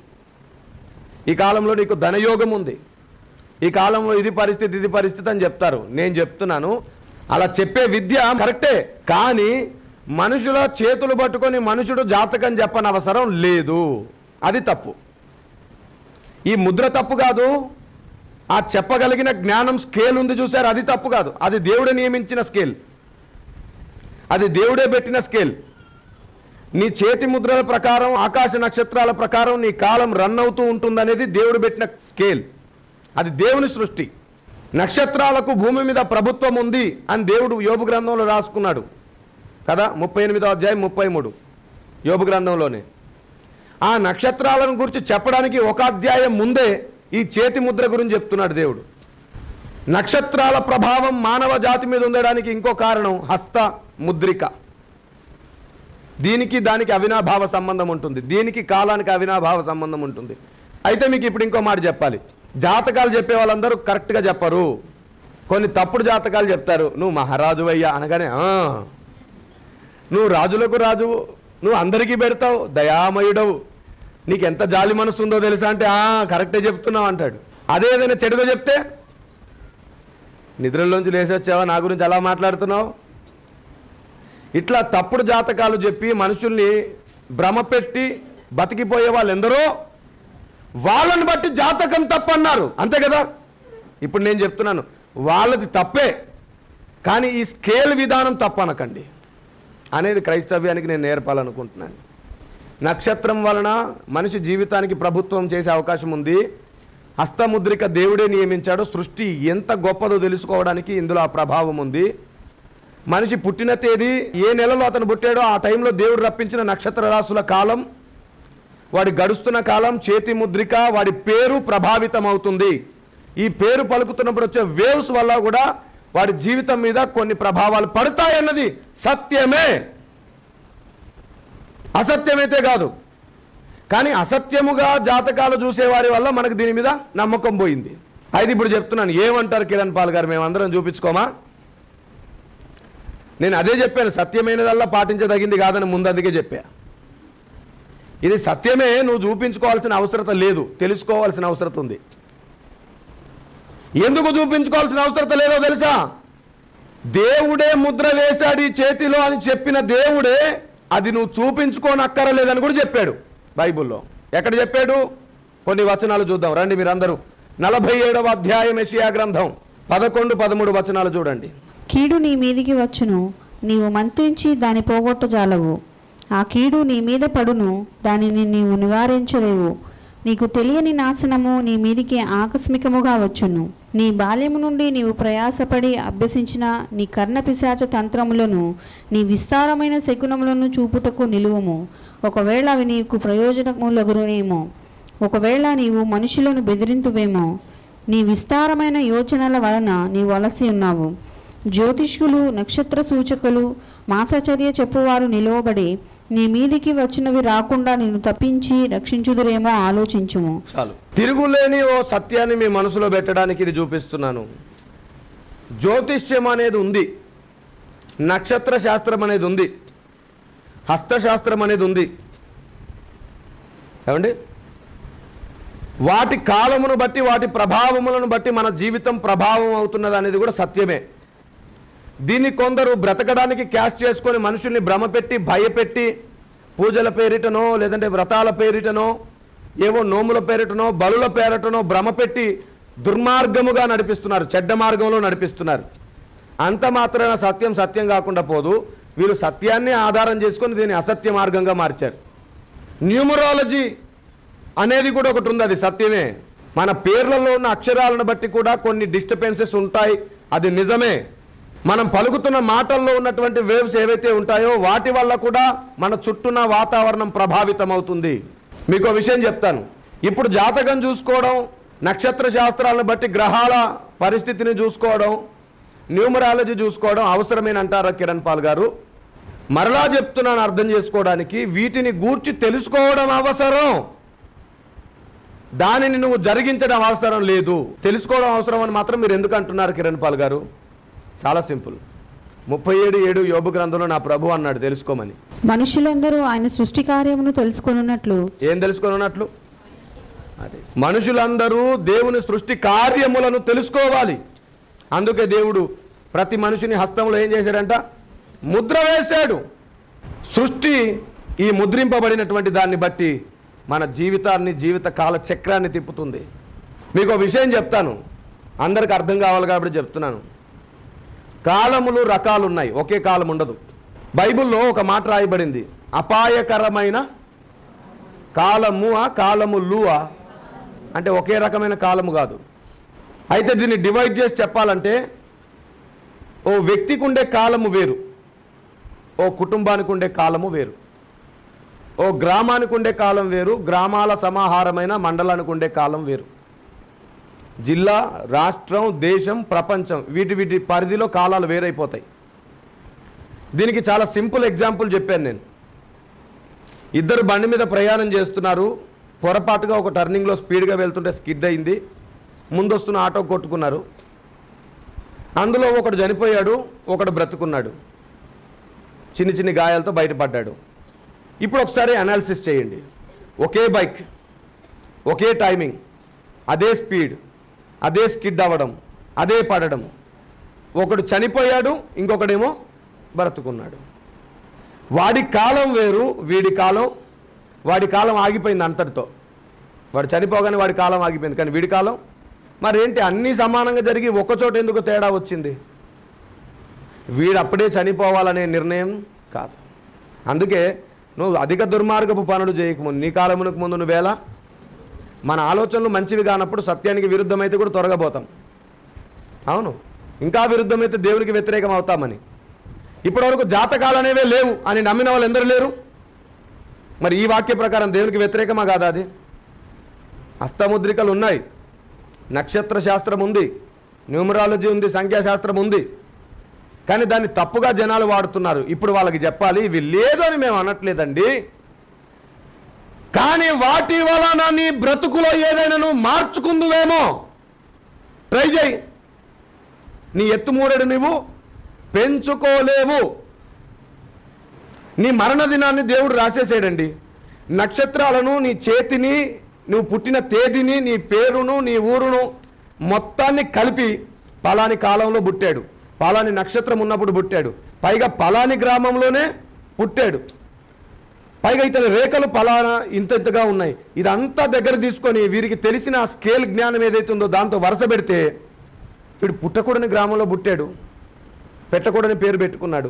ఈ కాలంలో నీకు ధనయోగం ఉంది, ఈ కాలంలో ఇది పరిస్థితి అని చెప్తారు. నేను చెప్తున్నాను, అలా చెప్పే విద్య కరెక్టే, కానీ మనుషుల చేతులు పట్టుకొని మనుషుడు జాతకం చెప్పని అవసరం లేదు. అది తప్పు. ఈ ముద్ర తప్పు కాదు, ఆ చెప్పగలిగిన జ్ఞానం స్కేల్ ఉంది చూసారు, అది తప్పు కాదు. అది దేవుడే నియమించిన స్కేల్, అది దేవుడే పెట్టిన స్కేల్. నీ చేతి ముద్రల ప్రకారం, ఆకాశ నక్షత్రాల ప్రకారం నీ కాలం రన్ అవుతూ ఉంటుందనేది దేవుడు పెట్టిన స్కేల్. అది దేవుని సృష్టి. నక్షత్రాలకు భూమి మీద ప్రభుత్వం ఉంది అని దేవుడు యోబు గ్రంథంలో రాసుకున్నాడు కదా, 38వ అధ్యాయం 33 యోబు గ్రంథంలోనే. ఆ నక్షత్రాలను గురించి చెప్పడానికి ఒక అధ్యాయం ముందే ఈ చేతి ముద్ర గురించి చెప్తున్నాడు దేవుడు. నక్షత్రాల ప్రభావం మానవ జాతి మీద ఉండడానికి ఇంకో కారణం హస్త ముద్రిక. దీనికి దానికి అవినాభావ సంబంధం ఉంటుంది, దీనికి కాలానికి అవినాభావ సంబంధం ఉంటుంది. అయితే మీకు ఇప్పుడు ఇంకో మాట చెప్పాలి. జాతకాలు చెప్పే వాళ్ళందరూ కరెక్ట్గా చెప్పరు, కొన్ని తప్పుడు జాతకాలు చెప్తారు. నువ్వు మహారాజు అయ్యా అనగానే నువ్వు రాజులకు రాజువు, నువ్వు అందరికీ పెడతావు, దయామయుడవు, నీకు ఎంత జాలి మనసు ఉందో తెలుసా అంటే కరెక్టే చెప్తున్నావు అంటాడు. అదే ఏదైనా చెడుగా చెప్తే నిద్రలోంచి లేచి వచ్చావా, నా గురించి అలా మాట్లాడుతున్నావు. ఇట్లా తప్పుడు జాతకాలు చెప్పి మనుషుల్ని భ్రమపెట్టి బతికిపోయే వాళ్ళు ఎందరో, వాళ్ళని బట్టి జాతకం తప్పన్నారు, అంతే కదా. ఇప్పుడు నేను చెప్తున్నాను, వాళ్ళది తప్పే, కానీ ఈ స్కేల్ విధానం తప్పనకండి అనేది క్రైస్తవ్యానికి నేను నేర్పాలనుకుంటున్నాను. నక్షత్రం వలన మనిషి జీవితానికి ప్రభుత్వం చేసే అవకాశం ఉంది. హస్తముద్రిక దేవుడే నియమించాడు. సృష్టి ఎంత గొప్పదో తెలుసుకోవడానికి ఇందులో ఆ ప్రభావం ఉంది. మనిషి పుట్టిన తేదీ, ఏ నెలలో అతను పుట్టాడో ఆ టైంలో దేవుడు రప్పించిన నక్షత్ర రాశుల కాలం, వాడి గడుస్తున్న కాలం, చేతి ముద్రిక, వాడి పేరు ప్రభావితం అవుతుంది. ఈ పేరు పలుకుతున్నప్పుడు వచ్చే వేవ్స్ వల్ల కూడా వాడి జీవితం మీద కొన్ని ప్రభావాలు పడతాయన్నది సత్యమే, అసత్యమైతే కాదు. కానీ అసత్యముగా జాతకాలు చూసేవారి వల్ల మనకు దీని మీద నమ్మకం పోయింది. అయితే ఇప్పుడు చెప్తున్నాను, ఏమంటారు కిరణ్ పాల్ గారు, మేమందరం చూపించుకోమా? నేను అదే చెప్పాను, సత్యమైనదల్లా పాటించదగింది కాదని ముందు అందుకే చెప్పా. ఇది సత్యమే, నువ్వు చూపించుకోవాల్సిన అవసరం లేదు, తెలుసుకోవాల్సిన అవసరం ఉంది. ఎందుకు చూపించుకోవాల్సిన అవసరం లేదో తెలుసా? దేవుడే ముద్ర వేశాడు ఈ చేతిలో అని చెప్పిన దేవుడే అది నువ్వు చూపించుకోనక్కరలేదని కూడా చెప్పాడు బైబిల్లో. ఎక్కడ చెప్పాడు? కొన్ని వచనాలు చూద్దాం రండి మీరందరూ. 47వ అధ్యాయం యెషయా గ్రంథం 11-13 వచనాలు చూడండి. కీడు నీ మీదికి వచ్చును, నీవు మంత్రించి దాని పోగొట్టజాలవు. ఆ కీడు నీ మీద పడును, దానిని నీవు నివారించలేవు. నీకు తెలియని నాశనము నీ మీదికి ఆకస్మికముగా వచ్చును. నీ బాల్యము నుండి నీవు ప్రయాసపడి అభ్యసించిన నీ కర్ణ పిశాచ తంత్రములను, నీ విస్తారమైన శకునములను చూపుటకు నిలువము. ఒకవేళ అవి నీకు ప్రయోజనములగునేమో, ఒకవేళ నీవు మనుషులను బెదిరింతువేమో. నీ విస్తారమైన యోచనల వలన నీవు అలసి ఉన్నావు. జ్యోతిష్కులు, నక్షత్ర సూచకులు, మాసచర్య చెప్పువారు నిలువబడి నీ మీదికి వచ్చినవి రాకుండా నిన్ను తప్పించి రక్షించుదురేమో ఆలోచించుము. చాలు. తిరుగులేని ఓ సత్యాన్ని మీ మనసులో పెట్టడానికి ఇది చూపిస్తున్నాను. జ్యోతిష్యం అనేది ఉంది, నక్షత్ర శాస్త్రం అనేది ఉంది, హస్తశాస్త్రం అనేది ఉంది. ఏమండి? వాటి కాలమును బట్టి, వాటి ప్రభావములను బట్టి మన జీవితం ప్రభావం అవుతున్నది అనేది కూడా సత్యమే. దీన్ని కొందరు బ్రతకడానికి క్యాష్ చేసుకొని మనుషుల్ని భ్రమపెట్టి, భయపెట్టి, పూజల పేరిటనో లేదంటే వ్రతాల పేరిటనో, ఏవో నోముల పేరిటనో, బలుల పేరిటనో భ్రమపెట్టి దుర్మార్గముగా నడిపిస్తున్నారు, చెడ్డ మార్గంలో నడిపిస్తున్నారు. అంత మాత్రాన సత్యం సత్యం కాకుండా పోదు. వీళ్ళు సత్యాన్ని ఆధారం చేసుకొని దీన్ని అసత్య మార్గంగా మార్చారు. న్యూమరాలజీ అనేది కూడా ఒకటి ఉంది, అది సత్యమే. మన పేర్లలో ఉన్న అక్షరాలను బట్టి కూడా కొన్ని డిస్టర్బెన్సెస్ ఉంటాయి, అది నిజమే. మనం పలుకుతున్న మాటల్లో ఉన్నటువంటి వేవ్స్ ఏవైతే ఉంటాయో వాటి వల్ల కూడా మన చుట్టూన వాతావరణం ప్రభావితం అవుతుంది. మీకు విషయం చెప్తాను. ఇప్పుడు జాతకం చూసుకోవడం, నక్షత్ర శాస్త్రాలను బట్టి గ్రహాల పరిస్థితిని చూసుకోవడం, న్యూమరాలజీ చూసుకోవడం అవసరమేనంటారా కిరణ్ పాల్ గారు? మరలా చెప్తున్నాను అర్థం చేసుకోవడానికి, వీటిని గూర్చి తెలుసుకోవడం అవసరం, దానిని నువ్వు జరిగించడం అవసరం లేదు. తెలుసుకోవడం అవసరం అని మాత్రం మీరు ఎందుకు అంటున్నారు కిరణ్ పాల్ గారు? చాలా సింపుల్. 37:7 యోబు గ్రంథంలో నా ప్రభు అన్నాడు తెలుసుకోమని. మనుషులందరూ ఆయన సృష్టి కార్యమును తెలుసుకొనున్నట్లు. ఏం తెలుసుకొనున్నట్లు? అదే, మనుషులందరూ దేవుని సృష్టి కార్యములను తెలుసుకోవాలి. అందుకే దేవుడు ప్రతి మనిషిని హస్తంలో ఏం చేశాడంట? ముద్ర వేశాడు. సృష్టి ఈ ముద్రింపబడినటువంటి దాన్ని బట్టి మన జీవితాన్ని, జీవిత కాల చక్రాన్ని తిప్పుతుంది. మీకు విషయం చెప్తాను, అందరికి అర్థం కావాలి కాబట్టి చెప్తున్నాను. కాలములు రకాలు ఉన్నాయి, ఒకే కాలం ఉండదు. బైబిల్లో ఒక మాట రాయబడింది, అపాయకరమైన కాలము, కాలములు అంటే ఒకే రకమైన కాలము కాదు. అయితే దీన్ని డివైడ్ చేసి చెప్పాలంటే, ఓ వ్యక్తికి ఉండే కాలము వేరు, ఓ కుటుంబానికి ఉండే కాలము వేరు, ఓ గ్రామానికి ఉండే కాలం వేరు, గ్రామాల సమాహారమైన మండలానికి ఉండే కాలం వేరు, జిల్లా, రాష్ట్రం, దేశం, ప్రపంచం, వీటి పరిధిలో కాలాలు వేరైపోతాయి. దీనికి చాలా సింపుల్ ఎగ్జాంపుల్ చెప్పాను నేను. ఇద్దరు బండి మీద ప్రయాణం చేస్తున్నారు. పొరపాటుగా ఒక టర్నింగ్లో స్పీడ్గా వెళ్తుంటే స్కిడ్ అయింది. ముందొస్తున్న ఆటో కొట్టుకున్నారు. అందులో ఒకడు చనిపోయాడు, ఒకడు బ్రతుకున్నాడు. చిన్న చిన్న గాయాలతో బయటపడ్డాడు. ఇప్పుడు ఒకసారి అనాలిసిస్ చేయండి. ఒకే బైక్, ఒకే టైమింగ్, అదే స్పీడ్, అదే స్కిడ్ అవ్వడం, అదే పడడం. ఒకడు చనిపోయాడు, ఇంకొకడేమో బ్రతుకున్నాడు. వాడి కాలం వేరు, వాడి కాలం ఆగిపోయింది అంతటితో. వాడు చనిపోగానే వాడి కాలం ఆగిపోయింది. కానీ వీడి కాలం మరేంటి? అన్నీ సమానంగా జరిగి ఒక్కచోట ఎందుకు తేడా వచ్చింది? వీడు అప్పుడే చనిపోవాలనే నిర్ణయం కాదు. అందుకే నువ్వు అధిక దుర్మార్గపు పనులు చేయకముందు, నీ కాలమునకు ముందు నువ్వేలా. మన ఆలోచనలు మంచివి కానప్పుడు సత్యానికి విరుద్ధమైతే కూడా త్వరగా పోతాం. అవును, ఇంకా విరుద్ధమైతే దేవునికి వ్యతిరేకం అవుతామని. ఇప్పటివరకు జాతకాలు అనేవే లేవు అని నమ్మిన వాళ్ళు ఎందరు లేరు? మరి ఈ వాక్య ప్రకారం దేవునికి వ్యతిరేకమా కాదా? అది హస్తముద్రికలు ఉన్నాయి, నక్షత్ర శాస్త్రం ఉంది, న్యూమరాలజీ ఉంది, సంఖ్యాశాస్త్రం ఉంది. కానీ దాన్ని తప్పుగా జనాలు వాడుతున్నారు. ఇప్పుడు వాళ్ళకి చెప్పాలి, ఇవి లేదు అని మేము అనట్లేదండి, కానీ వాటి వలన నీ బ్రతుకులో ఏదైనా నువ్వు మార్చుకుందువేమో ట్రై చేయి. నీ ఎత్తుమూడడు నువ్వు పెంచుకోలేవు. నీ మరణ దినాన్ని దేవుడు రాసేసాడండి. నక్షత్రాలను, నీ చేతిని, నువ్వు పుట్టిన తేదీని, నీ పేరును, నీ ఊరును మొత్తాన్ని కలిపి పలాని కాలంలో పుట్టాడు, పలాని నక్షత్రం ఉన్నప్పుడు పుట్టాడు, పైగా పలాని గ్రామంలోనే పుట్టాడు, పైగా ఇతని రేఖలు పలానా ఇంతగా ఉన్నాయి. ఇదంతా దగ్గర తీసుకొని వీరికి తెలిసిన ఆ స్కేల్ జ్ఞానం ఏదైతే ఉందో దాంతో వరుస పెడితే వీడు పుట్టకూడని గ్రామంలో పుట్టాడు, పెట్టకూడని పేరు పెట్టుకున్నాడు,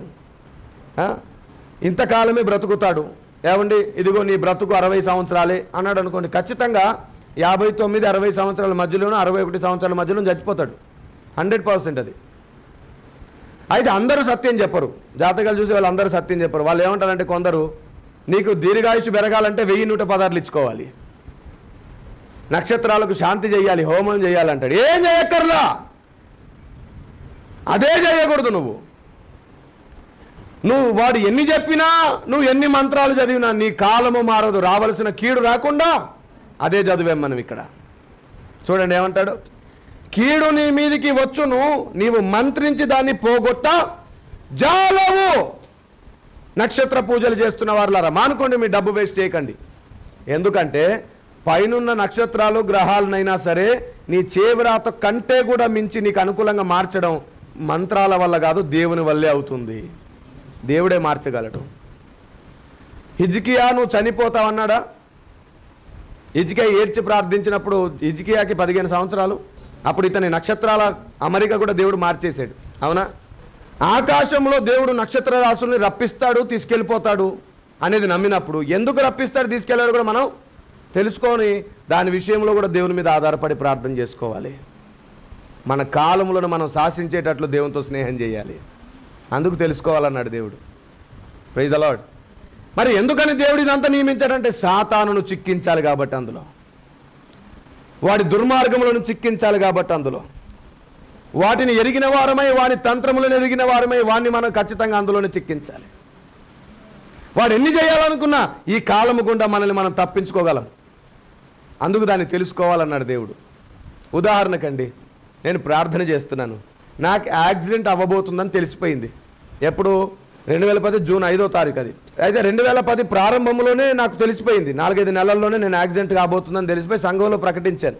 ఇంతకాలమే బ్రతుకుతాడు. ఏమండి, ఇదిగో నీ బ్రతుకు 60 సంవత్సరాలే అన్నాడు అనుకోండి, ఖచ్చితంగా 59-60 సంవత్సరాల మధ్యలోనూ 61 సంవత్సరాల మధ్యలో చచ్చిపోతాడు. 100% అది. అయితే అందరూ సత్యం చెప్పరు. జాతకాలు చూసి వాళ్ళు అందరూ సత్యం చెప్పరు. వాళ్ళు ఏమంటారంటే, కొందరు నీకు దీర్ఘాయుషు పెరగాలంటే 1116 ఇచ్చుకోవాలి, నక్షత్రాలకు శాంతి చేయాలి, హోమం చేయాలంటాడు. ఏం చేయక్కర్లా, అదే చేయకూడదు. నువ్వు వాడు ఎన్ని చెప్పినా, నువ్వు ఎన్ని మంత్రాలు చదివినా నీ కాలము మారదు. రావలసిన కీడు రాకుండా అదే చదివాం మనం ఇక్కడ. చూడండి ఏమంటాడు, కీడు నీ మీదికి వచ్చును, నీవు మంత్రించి దాన్ని పోగొట్ట జాలవు. నక్షత్ర పూజలు చేస్తున్న వారులారా మానుకోండి, మీ డబ్బు వేస్ట్ చేయకండి. ఎందుకంటే పైనున్న నక్షత్రాలు గ్రహాలనైనా సరే నీ చేవ్రాత కంటే కూడా మించి నీకు అనుకూలంగా మార్చడం మంత్రాల వల్ల కాదు, దేవుని వల్లే అవుతుంది. దేవుడే మార్చగలడు. హిజ్కియా నువ్వు చనిపోతావన్నాడా? హిజ్కియా ఏడ్చి ప్రార్థించినప్పుడు హిజ్కియాకి 15 సంవత్సరాలు. అప్పుడు ఇతని నక్షత్రాల అమరిక కూడా దేవుడు మార్చేశాడు. అవునా? ఆకాశంలో దేవుడు నక్షత్ర రాసుల్ని రప్పిస్తాడు, తీసుకెళ్ళిపోతాడు అనేది నమ్మినప్పుడు ఎందుకు రప్పిస్తాడు, తీసుకెళ్ళాడు కూడా మనం తెలుసుకొని దాని విషయంలో కూడా దేవుని మీద ఆధారపడి ప్రార్థన చేసుకోవాలి. మన కాలములను మనం శాసించేటట్లు దేవునితో స్నేహం చేయాలి. అందుకు తెలుసుకోవాలన్నాడు దేవుడు. Praise the Lord. మరి ఎందుకని దేవుడు ఇదంతా నియమించాడంటే సాతానును చిక్కించాలి కాబట్టి, అందులో వాడి దుర్మార్గములను చిక్కించాలి కాబట్టి, అందులో వాటిని ఎరిగిన వారమై, వాని తంత్రములను ఎరిగిన వారమై వాడిని మనం ఖచ్చితంగా అందులోనే చిక్కించాలి. వాడు ఎన్ని చేయాలనుకున్నా ఈ కాలము గుండా మనల్ని మనం తప్పించుకోగలం. అందుకు దాన్ని తెలుసుకోవాలన్నాడు దేవుడు. ఉదాహరణకండి, నేను ప్రార్థన చేస్తున్నాను, నాకు యాక్సిడెంట్ అవ్వబోతుందని తెలిసిపోయింది. ఎప్పుడు? 2010 జూన్ 5వ తారీఖు. అది అయితే 2010 ప్రారంభంలోనే నాకు తెలిసిపోయింది. 4-5 నెలల్లోనే నేను యాక్సిడెంట్ కాబోతుందని తెలిసిపోయి సంఘంలో ప్రకటించాను,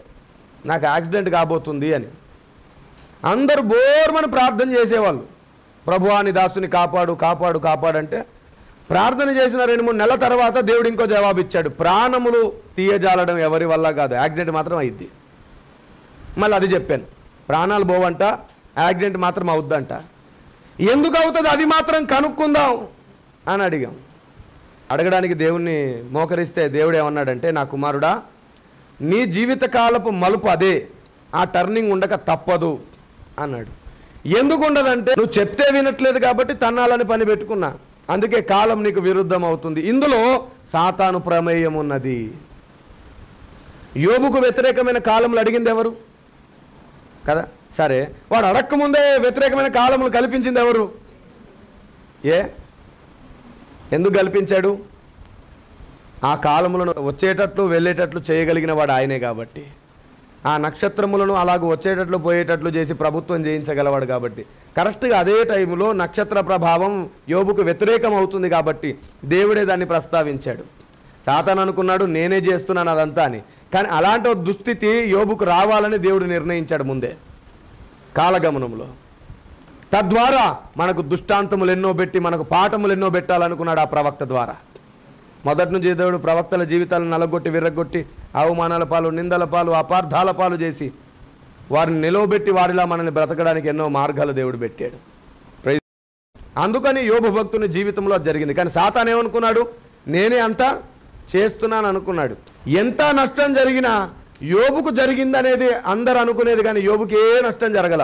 నాకు యాక్సిడెంట్ కాబోతుంది అని. అందరూ బోర్మని ప్రార్థన చేసేవాళ్ళు, ప్రభువా నీ దాసుని కాపాడు కాపాడు కాపాడంటే. ప్రార్థన చేసిన 2-3 నెలల తర్వాత దేవుడు ఇంకో జవాబు ఇచ్చాడు, ప్రాణములు తీయజాలడం ఎవరి వల్ల కాదు, యాక్సిడెంట్ మాత్రం అయింది. మళ్ళీ అది చెప్పాను, ప్రాణాలు పోవంట, యాక్సిడెంట్ మాత్రం అవుద్దంట. ఎందుకు అవుతుంది అది మాత్రం కనుక్కుందాం అని అడిగాం. అడగడానికి దేవుణ్ణి మోకరిస్తే దేవుడు ఏమన్నాడంటే, నా కుమారుడా నీ జీవితకాలపు మలుపు అదే, ఆ టర్నింగ్ ఉండక తప్పదు అన్నాడు. ఎందుకు ఉండదంటే నువ్వు చెప్తే వినట్లేదు కాబట్టి తన్నాలని పని పెట్టుకున్నా, అందుకే కాలం నీకు విరుద్ధం అవుతుంది. ఇందులో సాతాను ప్రమేయం ఉన్నది. యోబుకు వ్యతిరేకమైన కాలంలో అడిగింది ఎవరు కదా? సరే, వాడు అడక్కముందే వ్యతిరేకమైన కాలములు కల్పించింది ఎవరు? ఎందుకు కల్పించాడు? ఆ కాలములను వచ్చేటట్లు వెళ్ళేటట్లు చేయగలిగిన వాడు ఆయనే కాబట్టి, ఆ నక్షత్రములను అలాగూ వచ్చేటట్లు పోయేటట్లు చేసి ప్రభుత్వం చేయించగలవాడు కాబట్టి, కరెక్ట్గా అదే టైంలో నక్షత్ర ప్రభావం యోబుకు వ్యతిరేకం అవుతుంది కాబట్టి దేవుడే దాన్ని ప్రస్తావించాడు. సాతాను అనుకున్నాడు నేనే చేస్తున్నాను అదంతా అని, కానీ అలాంటి దుస్థితి యోబుకు రావాలని దేవుడు నిర్ణయించాడు ముందే కాలగమనంలో. తద్వారా మనకు దృష్టాంతములు ఎన్నో పెట్టి మనకు పాఠములు ఎన్నో పెట్టాలనుకున్నాడు ఆ ప్రవక్త ద్వారా. మొదటి నుంచి దేవుడు ప్రవక్తల జీవితాలను నలగొట్టి విర్రగొట్టి అవమానాల పాలు, నిందల పాలు, అపార్థాల పాలు చేసి వారిని నిలవబెట్టి వారిలా మనల్ని బ్రతకడానికి ఎన్నో మార్గాలు దేవుడు పెట్టాడు. అందుకని యోబు భక్తుని జీవితంలో జరిగింది. కానీ సాతాను ఏమనుకున్నాడు? నేనే అంతా చేస్తున్నాను అనుకున్నాడు. ఎంత నష్టం జరిగినా యోబుకు జరిగిందనేది అందరు అనుకునేది, కానీ యోబుకి ఏ నష్టం జరగల.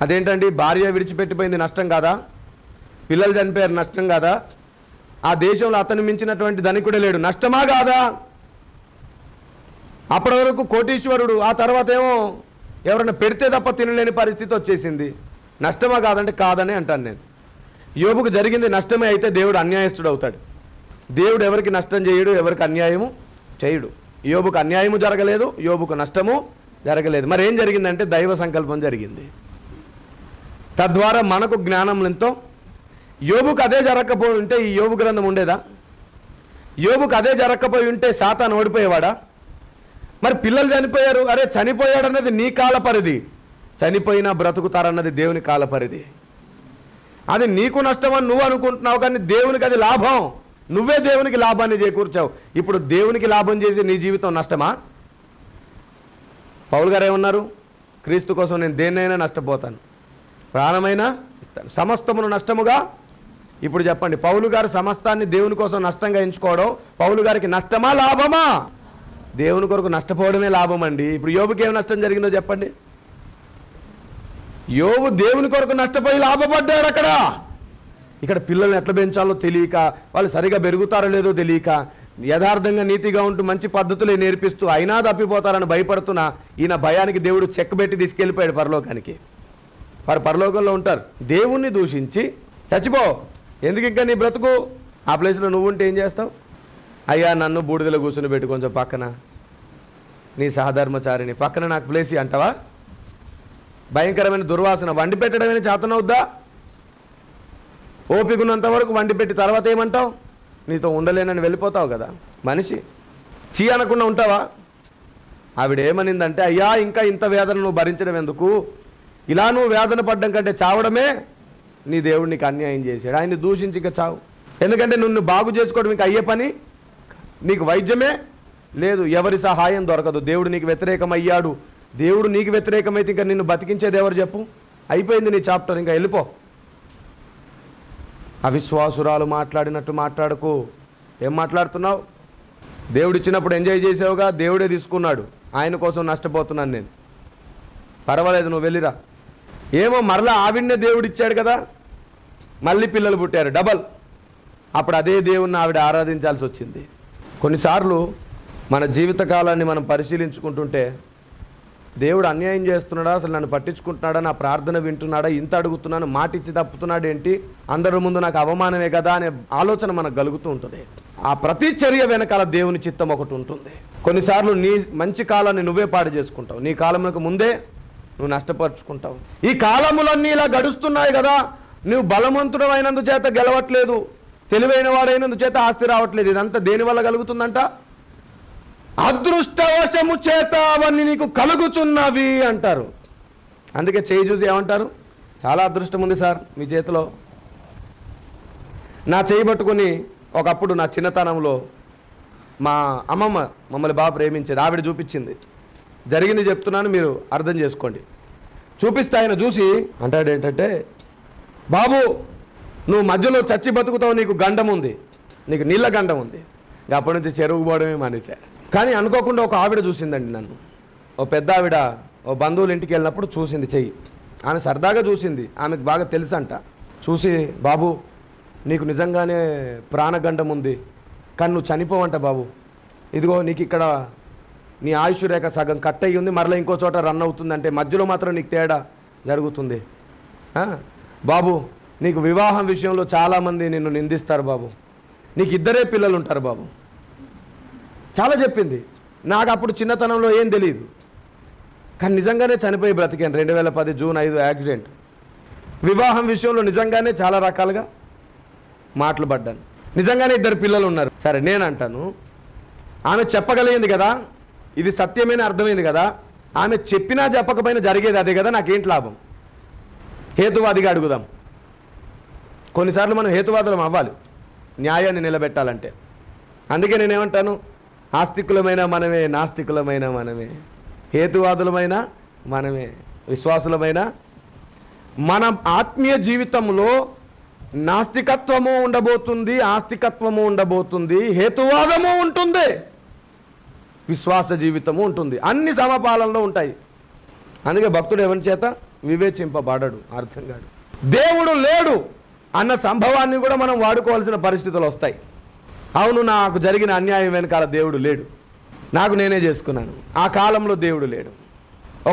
అదేంటండి, భార్య విడిచిపెట్టిపోయింది నష్టం కాదా? పిల్లలు చనిపోయారు నష్టం కాదా? ఆ దేశంలో అతను మించినటువంటి ధనికుడే లేడు నష్టమా కాదా? అప్పటి వరకు కోటీశ్వరుడు, ఆ తర్వాత ఏమో ఎవరైనా పెడితే తప్ప తినలేని పరిస్థితి వచ్చేసింది. నష్టమా కాదంటే కాదని అంటాను నేను. యోబుకు జరిగింది నష్టమే అయితే దేవుడు అన్యాయస్తుడు అవుతాడు. దేవుడు ఎవరికి నష్టం చేయడు, ఎవరికి అన్యాయము చేయడు. యోబుకు అన్యాయము జరగలేదు, యోబుకు నష్టము జరగలేదు. మరి ఏం జరిగిందంటే దైవ సంకల్పం జరిగింది. తద్వారా మనకు జ్ఞానం ఎంతో. యోబుకు అదే జరగకపోయి ఉంటే ఈ యోబు గ్రంథం ఉండేదా? యోబుకు అదే జరగకపోయి ఉంటే సాతాను ఓడిపోయేవాడా? మరి పిల్లలు చనిపోయారు, అరే చనిపోయాడు అన్నది నీ కాల పరిధి, చనిపోయినా బ్రతుకుతారన్నది దేవుని కాల పరిధి. అది నీకు నష్టమని నువ్వు అనుకుంటున్నావు, కానీ దేవునికి అది లాభం. నువ్వే దేవునికి లాభాన్ని చేకూర్చావు. ఇప్పుడు దేవునికి లాభం చేసి నీ జీవితం నష్టమా? పౌలు గారు ఏమన్నారు? క్రీస్తు కోసం నేను దేన్నైనా నష్టపోతాను, ప్రాణమైనా ఇస్తాను, సమస్తమును నష్టముగా. ఇప్పుడు చెప్పండి, పౌలు గారు సమస్తాన్ని దేవుని కోసం నష్టంగా ఎంచుకోవడం పౌలు గారికి నష్టమా లాభమా? దేవుని కొరకు నష్టపోవడమే లాభం అండి. ఇప్పుడు యోబుకి ఏం నష్టం జరిగిందో చెప్పండి. యోబు దేవుని కొరకు నష్టపోయి లాభపడ్డాడు. ఇక్కడ పిల్లల్ని ఎట్లా పెంచాలో తెలియక, వాళ్ళు సరిగా పెరుగుతారో లేదో తెలియక, యథార్థంగా నీతిగా ఉంటూ మంచి పద్ధతులే నేర్పిస్తూ అయినా తప్పిపోతారని భయపడుతున్న ఈయన భయానికి దేవుడు చెక్ పెట్టి తీసుకెళ్ళిపోయాడు పరలోకానికి. వారు పరలోకంలో ఉంటారు. దేవుణ్ణి దూషించి చచ్చిపో, ఎందుకు ఇంకా నీ బ్రతుకు? ఆ ప్లేస్లో నువ్వు ఉంటే ఏం చేస్తావు? అయ్యా నన్ను బూడిదలో కూర్చొని పెట్టి కొంచెం పక్కన, నీ సహధర్మచారిని పక్కన నాకు ప్లేస్ అంటావా? భయంకరమైన దుర్వాసన వండి పెట్టడమే చేతనవుద్దా? ఓపికన్నంత వరకు వండి పెట్టి తర్వాత ఏమంటావు? నీతో ఉండలేనని వెళ్ళిపోతావు కదా. మనిషి చీ అనకుండా ఉంటావా? ఆవిడ ఏమనిందంటే, అయ్యా ఇంకా ఇంత వేదన నువ్వు భరించడం ఎందుకు? ఇలా నువ్వు వేదన పడ్డం కంటే చావడమే. నీ దేవుడు నీకు అన్యాయం చేశాడు, ఆయన్ని దూషించి ఇంకా చావు. ఎందుకంటే నిన్ను బాగు చేసుకోవడం ఇంకా అయ్యే పని, నీకు వైద్యమే లేదు, ఎవరి సహాయం దొరకదు. దేవుడు నీకు వ్యతిరేకమయ్యాడు. దేవుడు నీకు వ్యతిరేకమైతే ఇంకా నిన్ను బతికించేది ఎవరు చెప్పు? అయిపోయింది నీ చాప్టర్, ఇంకా వెళ్ళిపో. అవిశ్వాసురాలు మాట్లాడినట్టు మాట్లాడకు. ఏం మాట్లాడుతున్నావు? దేవుడు ఇచ్చినప్పుడు ఎంజాయ్ చేసావుగా, దేవుడే తీసుకున్నాడు. ఆయన కోసం నష్టపోతున్నాను నేను. పర్వాలేదు, నువ్వు వెళ్ళిరా. ఏమో మరలా ఆవిడనే దేవుడు ఇచ్చాడు కదా, మళ్ళీ పిల్లలు పుట్టారు డబల్. అప్పుడు అదే దేవుణ్ణి ఆవిడ ఆరాధించాల్సి వచ్చింది. కొన్నిసార్లు మన జీవితకాలాన్ని మనం పరిశీలించుకుంటుంటే, దేవుడు అన్యాయం చేస్తున్నాడా, అసలు నన్ను పట్టించుకుంటున్నాడా, నా ప్రార్థన వింటున్నాడా, ఇంత అడుగుతున్నాను మాట ఇచ్చి తప్పుతున్నాడు ఏంటి, అందరి ముందు నాకు అవమానమే కదా అనే ఆలోచన మనకు కలుగుతూ ఉంటుంది. ఆ ప్రతి చర్య వెనకాల దేవుని చిత్తం ఒకటి ఉంటుంది. కొన్నిసార్లు నీ మంచి కాలాన్ని నువ్వే పాడు చేసుకుంటావు, నీ కాలంకు ముందే నువ్వు నష్టపరుచుకుంటావు. ఈ కాలములన్నీ ఇలా గడుస్తున్నాయి కదా, నువ్వు బలవంతుడు అయినందుచేత గెలవట్లేదు, తెలివైన వాడైనందుచేత ఆస్తి రావట్లేదు. ఇదంతా దేనివల్ల కలుగుతుందంట? అదృష్టవశము చేత అవన్నీ నీకు కలుగుచున్నవి అంటారు. అందుకే చేయి చూసి ఏమంటారు? చాలా అదృష్టం ఉంది సార్ మీ చేతిలో. నా చేయి పట్టుకొని ఒకప్పుడు నా చిన్నతనంలో మా అమ్మమ్మ మమ్మల్ని బాగా ప్రేమించేది, ఆవిడ చూపించింది. జరిగింది చెప్తున్నాను, మీరు అర్థం చేసుకోండి. చూపిస్తే ఆయన చూసి అంటాడు ఏంటంటే, బాబు నువ్వు మధ్యలో చచ్చి బతుకుతావు, నీకు గండం ఉంది, నీకు నీళ్ళ గండం ఉంది. ఇక అప్పటి నుంచి చెరువు పోవడమే మానేశారు. కానీ అనుకోకుండా ఒక ఆవిడ చూసిందండి నన్ను. ఓ పెద్ద ఆవిడ ఓ బంధువుల ఇంటికి వెళ్ళినప్పుడు చూసింది చెయ్యి. ఆమె సరదాగా చూసింది, ఆమెకు బాగా తెలుసంట. చూసి, బాబు నీకు నిజంగానే ప్రాణగండం ఉంది, కానీ నువ్వు చనిపోవంట బాబు. ఇదిగో నీకు ఇక్కడ నీ ఆయుష్ రేఖ సగం కట్ అయ్యి ఉంది, మరలా ఇంకో చోట రన్ అవుతుందంటే మధ్యలో మాత్రం నీకు తేడా జరుగుతుంది. బాబు నీకు వివాహం విషయంలో చాలామంది నిన్ను నిందిస్తారు బాబు, నీకు 2 పిల్లలు ఉంటారు బాబు, చాలా చెప్పింది. నాకు అప్పుడు చిన్నతనంలో ఏం తెలియదు, కానీ నిజంగానే చనిపోయి బ్రతికాను. 2010 జూన్ 5 యాక్సిడెంట్. వివాహం విషయంలో నిజంగానే చాలా రకాలుగా మాటలు పడ్డాను. నిజంగానే 2 పిల్లలు ఉన్నారు. సరే, నేను అంటాను, ఆమె చెప్పగలిగింది కదా, ఇది సత్యమైన అర్థమైంది కదా, ఆమె చెప్పినా చెప్పకపోయినా జరిగేది అదే కదా, నాకేంటి లాభం? హేతువాదిగా అడుగుదాం. కొన్నిసార్లు మనం హేతువాదులం అవ్వాలి న్యాయాన్ని నిలబెట్టాలంటే. అందుకే నేనేమంటాను, ఆస్తికులమైన మనమే, నాస్తికులమైన మనమే, హేతువాదులమైన మనమే, విశ్వాసులమైన మన ఆత్మీయ జీవితంలో నాస్తికత్వము ఉండబోతుంది, ఆస్తికత్వము ఉండబోతుంది, హేతువాదము ఉంటుంది, విశ్వాస జీవితము ఉంటుంది. అన్ని సమపాలనలో ఉంటాయి. అందుకే భక్తుడు ఎవరి చేత వివేచింపబడడు, అర్థం కాడు. దేవుడు లేడు అన్న సంభవాన్ని కూడా మనం వాడుకోవాల్సిన పరిస్థితులు వస్తాయి. అవును, నాకు జరిగిన అన్యాయం వెనకాల దేవుడు లేడు, నాకు నేనే చేసుకున్నాను. ఆ కాలంలో దేవుడు లేడు.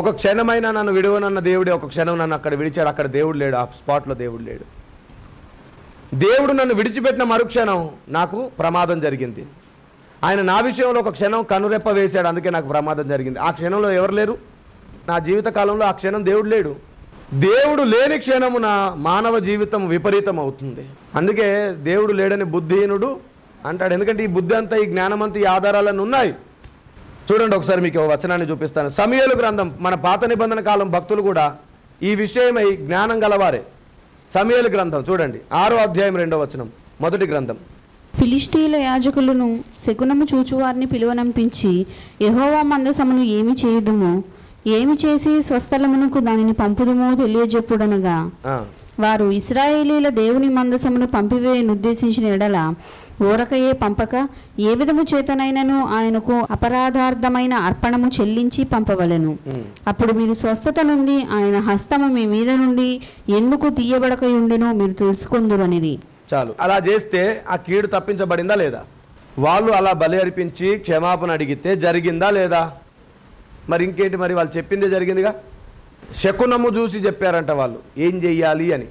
ఒక క్షణమైనా నన్ను విడవనన్న దేవుడే ఒక క్షణం నన్ను అక్కడ విడిచాడు, అక్కడ దేవుడు లేడు, ఆ స్పాట్లో దేవుడు లేడు. దేవుడు నన్ను విడిచిపెట్టిన మరుక్షణం నాకు ప్రమాదం జరిగింది. ఆయన నా విషయంలో ఒక క్షణం కనురెప్ప వేశాడు, అందుకే నాకు ప్రమాదం జరిగింది. ఆ క్షణంలో ఎవరు లేరు నా జీవిత కాలంలో, ఆ క్షణం దేవుడు లేడు. దేవుడు లేని క్షణమున మానవ జీవితం విపరీతం అవుతుంది. అందుకే దేవుడు లేడని బుద్ధిహీనుడు అంటాడు. ఎందుకంటే ఈ బుద్ధి అంతా, ఈ జ్ఞానం అంతా, ఈ ఆధారాలన్నీ ఉన్నాయి. చూడండి, ఒకసారి మీకు వచనాన్ని చూపిస్తాను. సమూయేలు గ్రంథం, మన పాత నిబంధన కాలం భక్తులు కూడా ఈ విషయమై జ్ఞానం గలవారే. సమూయేలు గ్రంథం చూడండి, 6వ అధ్యాయం 2వ వచనం, మొదటి గ్రంథం. ఫిలిష్తీయుల యాజకులను శకునము చూచువారిని పిలువనంపించి, యెహోవా మందసమును ఏమి చేయుదుము, ఏమి చేసి స్వస్థలమునకు దానిని పంపుదుమో తెలియజెప్పుడనగా, వారు ఇశ్రాయేలీల దేవుని మందసమును పంపివేయనుద్దేశించిన ఎడల ఊరకయే పంపక ఏ విధము చేతనైనను ఆయనకు అపరాధార్థమైన అర్పణము చెల్లించి పంపవలెను. అప్పుడు మీరు స్వస్థత నుండి ఆయన హస్తము మీ మీద నుండి ఎందుకు తీయబడకయుండెనో మీరు తెలుసుకొందురనిది. చాలు, అలా చేస్తే ఆ కీడు తప్పించబడిందా లేదా? వాళ్ళు అలా బలి అర్పించి క్షమాపణ అడిగితే జరిగిందా లేదా? మరి ఇంకేంటి, మరి వాళ్ళు చెప్పిందే జరిగిందిగా. శకునము చూసి చెప్పారంట వాళ్ళు ఏం చెయ్యాలి అని.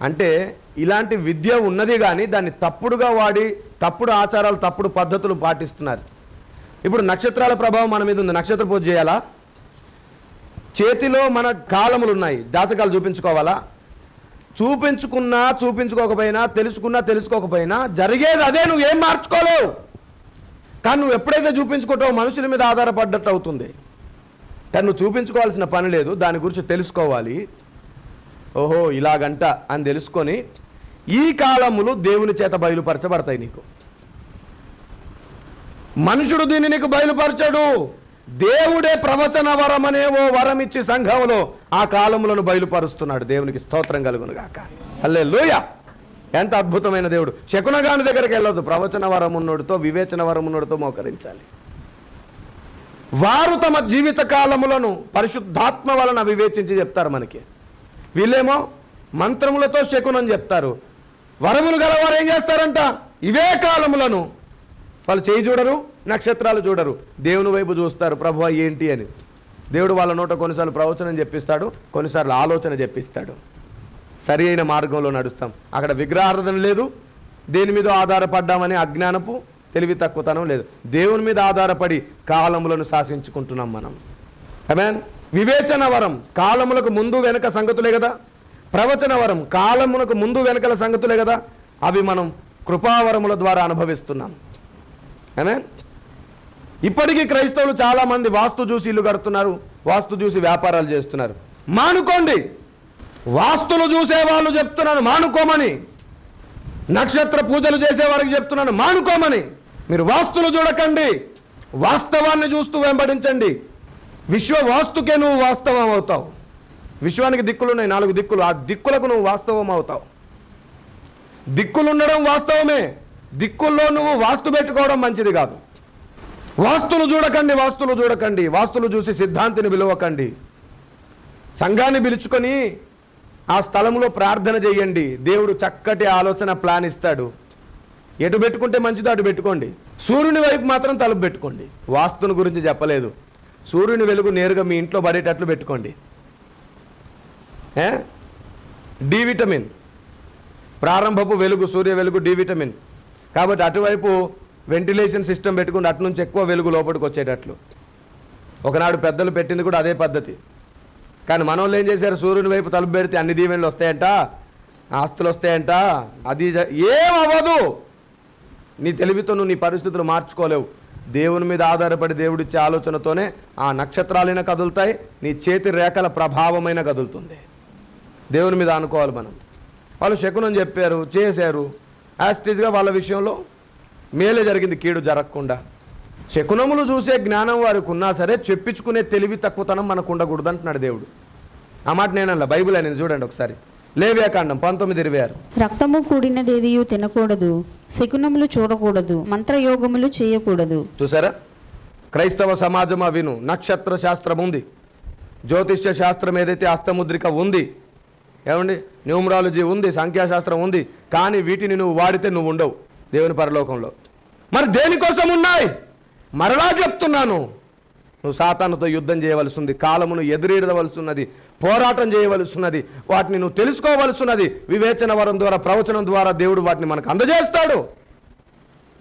అంటే ఇలాంటి విద్య ఉన్నది కానీ దాన్ని తప్పుడుగా వాడి తప్పుడు ఆచారాలు, తప్పుడు పద్ధతులు పాటిస్తున్నారు. ఇప్పుడు నక్షత్రాల ప్రభావం మన మీద ఉంది, నక్షత్ర పూజ చేయాలా? చేతిలో మన కాలములు ఉన్నాయి, జాతకాలు చూపించుకోవాలా? చూపించుకున్నా చూపించుకోకపోయినా, తెలుసుకున్నా తెలుసుకోకపోయినా జరిగేది అదే, నువ్వు ఏం మార్చుకోలేవు. కానీ నువ్వు ఎప్పుడైతే చూపించుకుంటావో మనుషుల మీద ఆధారపడ్డట్టు అవుతుంది. కానీ నువ్వు చూపించుకోవాల్సిన పని లేదు, దాని గురించి తెలుసుకోవాలి. ఓహో ఇలాగంట అని తెలుసుకొని ఈ కాలములు దేవుని చేత బయలుపరచబడతాయి నీకు. మనుషుడు దీన్ని నీకు బయలుపరచడు, దేవుడే ప్రవచన వరం అనే ఓ వరం ఇచ్చి సంఘంలో ఆ కాలములను బయలుపరుస్తున్నాడు. దేవునికి స్తోత్రం కలుగును గాక. హల్లెలూయా. ఎంత అద్భుతమైన దేవుడు. శకునగాని దగ్గరికి వెళ్ళొద్దు, ప్రవచన వరం ఉన్నోడితో, వివేచన వరం ఉన్నోడితో మోకరించాలి. వారు తమ జీవిత కాలములను పరిశుద్ధాత్మ వలన వివేచించి చెప్తారు మనకి. వీళ్ళేమో మంత్రములతో శకునం చెప్తారు. వరములు గలవారు ఏం చేస్తారంట, ఇవే కాలములను వాళ్ళు చేయి చూడరు, నక్షత్రాలు చూడరు, దేవుని వైపు చూస్తారు. ప్రభువా ఏంటి అని. దేవుడు వాళ్ళ నోట కొన్నిసార్లు ప్రవచనం చెప్పిస్తాడు, కొన్నిసార్లు ఆలోచన చెప్పిస్తాడు. సరి అయిన మార్గంలో నడుస్తాం. అక్కడ విగ్రహారాధన లేదు, దేని మీద ఆధారపడ్డామని అజ్ఞానపు తెలివి తక్కువతనం లేదు. దేవుని మీద ఆధారపడి కాలములను శాసించుకుంటున్నాం మనం. ఆమేన్. వివేచన వరం కాలములకు ముందు వెనక సంగతులే కదా. ప్రవచన వరం కాలములకు ముందు వెనకల సంగతులే కదా. అవి మనం కృపావరముల ద్వారా అనుభవిస్తున్నాం. ఆమేన్. ఇప్పటికీ క్రైస్తవులు చాలామంది వాస్తు చూసి ఇల్లు కడుతున్నారు, వాస్తు చూసి వ్యాపారాలు చేస్తున్నారు. మానుకోండి. వాస్తులు చూసే వాళ్ళు చెప్తున్నాను మానుకోమని, నక్షత్ర పూజలు చేసే వారికి చెప్తున్నాను మానుకోమని. మీరు వాస్తులు చూడకండి, వాస్తవాన్ని చూస్తూ వెంబడించండి. విశ్వ వాస్తుకే నువ్వు వాస్తవం అవుతావు. విశ్వానికి దిక్కులున్నాయి, 4 దిక్కులు, ఆ దిక్కులకు నువ్వు వాస్తవం అవుతావు. దిక్కులు ఉండడం వాస్తవమే, దిక్కుల్లో నువ్వు వాస్తు పెట్టుకోవడం మంచిది కాదు. వాస్తులు చూడకండి, వాస్తులు చూడకండి, వాస్తులు చూసి సిద్ధాంతిని పిలవకండి. సంఘాన్ని పిలుచుకొని ఆ స్థలంలో ప్రార్థన చేయండి. దేవుడు చక్కటి ఆలోచన ప్లాన్ ఇస్తాడు. ఎటు పెట్టుకుంటే మంచిదో అటు పెట్టుకోండి. సూర్యుని వైపు మాత్రం తలుపు పెట్టుకోండి. వాస్తుని గురించి చెప్పలేదు. సూర్యుని వెలుగు నేరుగా మీ ఇంట్లో పడేటట్లు పెట్టుకోండి. డి విటమిన్, ప్రారంభపు వెలుగు, సూర్య వెలుగు డి విటమిన్. కాబట్టి అటువైపు వెంటిలేషన్ సిస్టమ్ పెట్టుకుని అటు నుంచి ఎక్కువ వెలుగు లోపలికి వచ్చేటట్లు. ఒకనాడు పెద్దలు పెట్టింది కూడా అదే పద్ధతి. కానీ మనోళ్ళు ఏం చేశారు, సూర్యుని వైపు తలుపు పెడితే అన్ని దీవెనలు వస్తాయంట, ఆస్తులు వస్తాయంట, అది ఏమవ్వదు. నీ తెలివితో నువ్వు నీ పరిస్థితులు మార్చుకోలేవు. దేవుని మీద ఆధారపడి దేవుడిచ్చే ఆలోచనతోనే ఆ నక్షత్రాలైనా కదులుతాయి, నీ చేతి రేఖల ప్రభావమైన కదులుతుంది. దేవుని మీద అనుకోవాలి మనం. వాళ్ళు శకునం చెప్పారు, చేశారు, యాస్టిజ్గా వాళ్ళ విషయంలో మేలే జరిగింది, కీడు జరగకుండా. శకునములు చూసే జ్ఞానం వారికి ఉన్నా సరే చెప్పించుకునే తెలివి తక్కువతనం మనకు ఉండకూడదు అంటున్నాడు దేవుడు. ఆ మాట నేనల్లా, బైబిల్ అనేది చూడండి ఒకసారి, లేవ్యాకాండం 19:26. రక్తము కూడినదేదియు తినకూడదు, శకునములు చూడకూడదు, మంత్రయోగములు చేయకూడదు. చూసారా, క్రైస్తవ సమాజమా విను. నక్షత్ర శాస్త్రం ఉంది, జ్యోతిష్య శాస్త్రం ఏదైతే హస్తముద్రిక ఉంది, ఏమండి, న్యూమరాలజీ ఉంది, సంఖ్యాశాస్త్రం ఉంది, కానీ వీటిని నువ్వు వాడితే నువ్వు ఉండవు దేవుని పరలోకంలో. మరి దేనికోసం ఉన్నాయి? మరలా చెప్తున్నాను, నువ్వు సాతానుతో యుద్ధం చేయవలసి ఉంది, కాలమును ఎదురీడవలసి ఉన్నది, పోరాటం చేయవలసి ఉన్నది, వాటిని నువ్వు తెలుసుకోవలసి ఉన్నది. వివేచన వరం ద్వారా, ప్రవచనం ద్వారా దేవుడు వాటిని మనకు అందజేస్తాడు.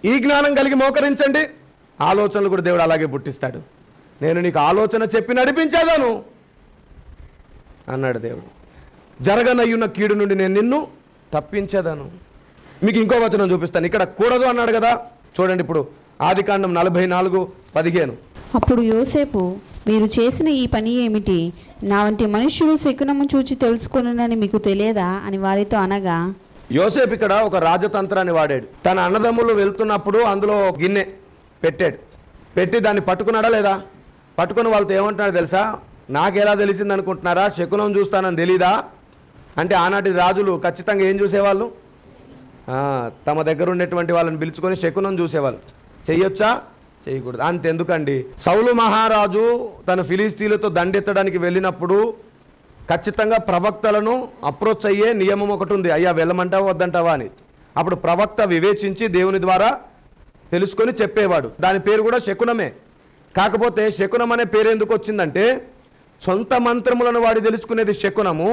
ఈ జ్ఞానం కలిగి మోకరించండి, ఆలోచనలు కూడా దేవుడు అలాగే పుట్టిస్తాడు. నేను నీకు ఆలోచన చెప్పి నడిపించేదాను అన్నాడు దేవుడు. జరగనయ్యున్న కీడు నుండి నేను నిన్ను తప్పించేదాను. మీకు ఇంకో వచనం చూపిస్తాను. ఇక్కడ కూడదు అన్నాడు కదా, చూడండి ఇప్పుడు ఆదికాండం 44:15. అప్పుడు యోసేపు, మీరు చేసిన ఈ పని ఏమిటి? నా వంటి మనుష్యుడు శకునము చూచి తెలుసుకొనునని మీకు తెలియదా అని వారితో అనగా, యోసేపు ఇక్కడ ఒక రాజతంత్రాన్ని వాడాడు. తన అన్నదమ్ములు వెళ్తున్నప్పుడు అందులో గిన్నె పెట్టాడు, పెట్టి దాన్ని పట్టుకున్నాడా లేదా? పట్టుకుని వాళ్ళతో ఏమంటున్నాడు తెలుసా? నాకెలా తెలిసింది అనుకుంటున్నారా? శకునం చూస్తానని తెలీదా అంటే, ఆనాటి రాజులు ఖచ్చితంగా ఏం చూసేవాళ్ళు? తమ దగ్గర ఉన్నటువంటి వాళ్ళని పిలుచుకొని శకునం చూసేవాళ్ళు. చెయ్యొచ్చా, చేయకూడదు. అంతెందుకండి, సౌలు మహారాజు తన ఫిలిస్తీన్లతో దండెత్తడానికి వెళ్ళినప్పుడు ఖచ్చితంగా ప్రవక్తలను అప్రోచ్ అయ్యే నియమం ఒకటి ఉంది. అయ్యా వెళ్ళమంటావా వద్దంటావా అని. అప్పుడు ప్రవక్త వివేచించి దేవుని ద్వారా తెలుసుకొని చెప్పేవాడు. దాని పేరు కూడా శకునమే. కాకపోతే శకునం అనే పేరు ఎందుకు వచ్చిందంటే, సొంత మంత్రములను వాడి తెలుసుకునేది శకునము,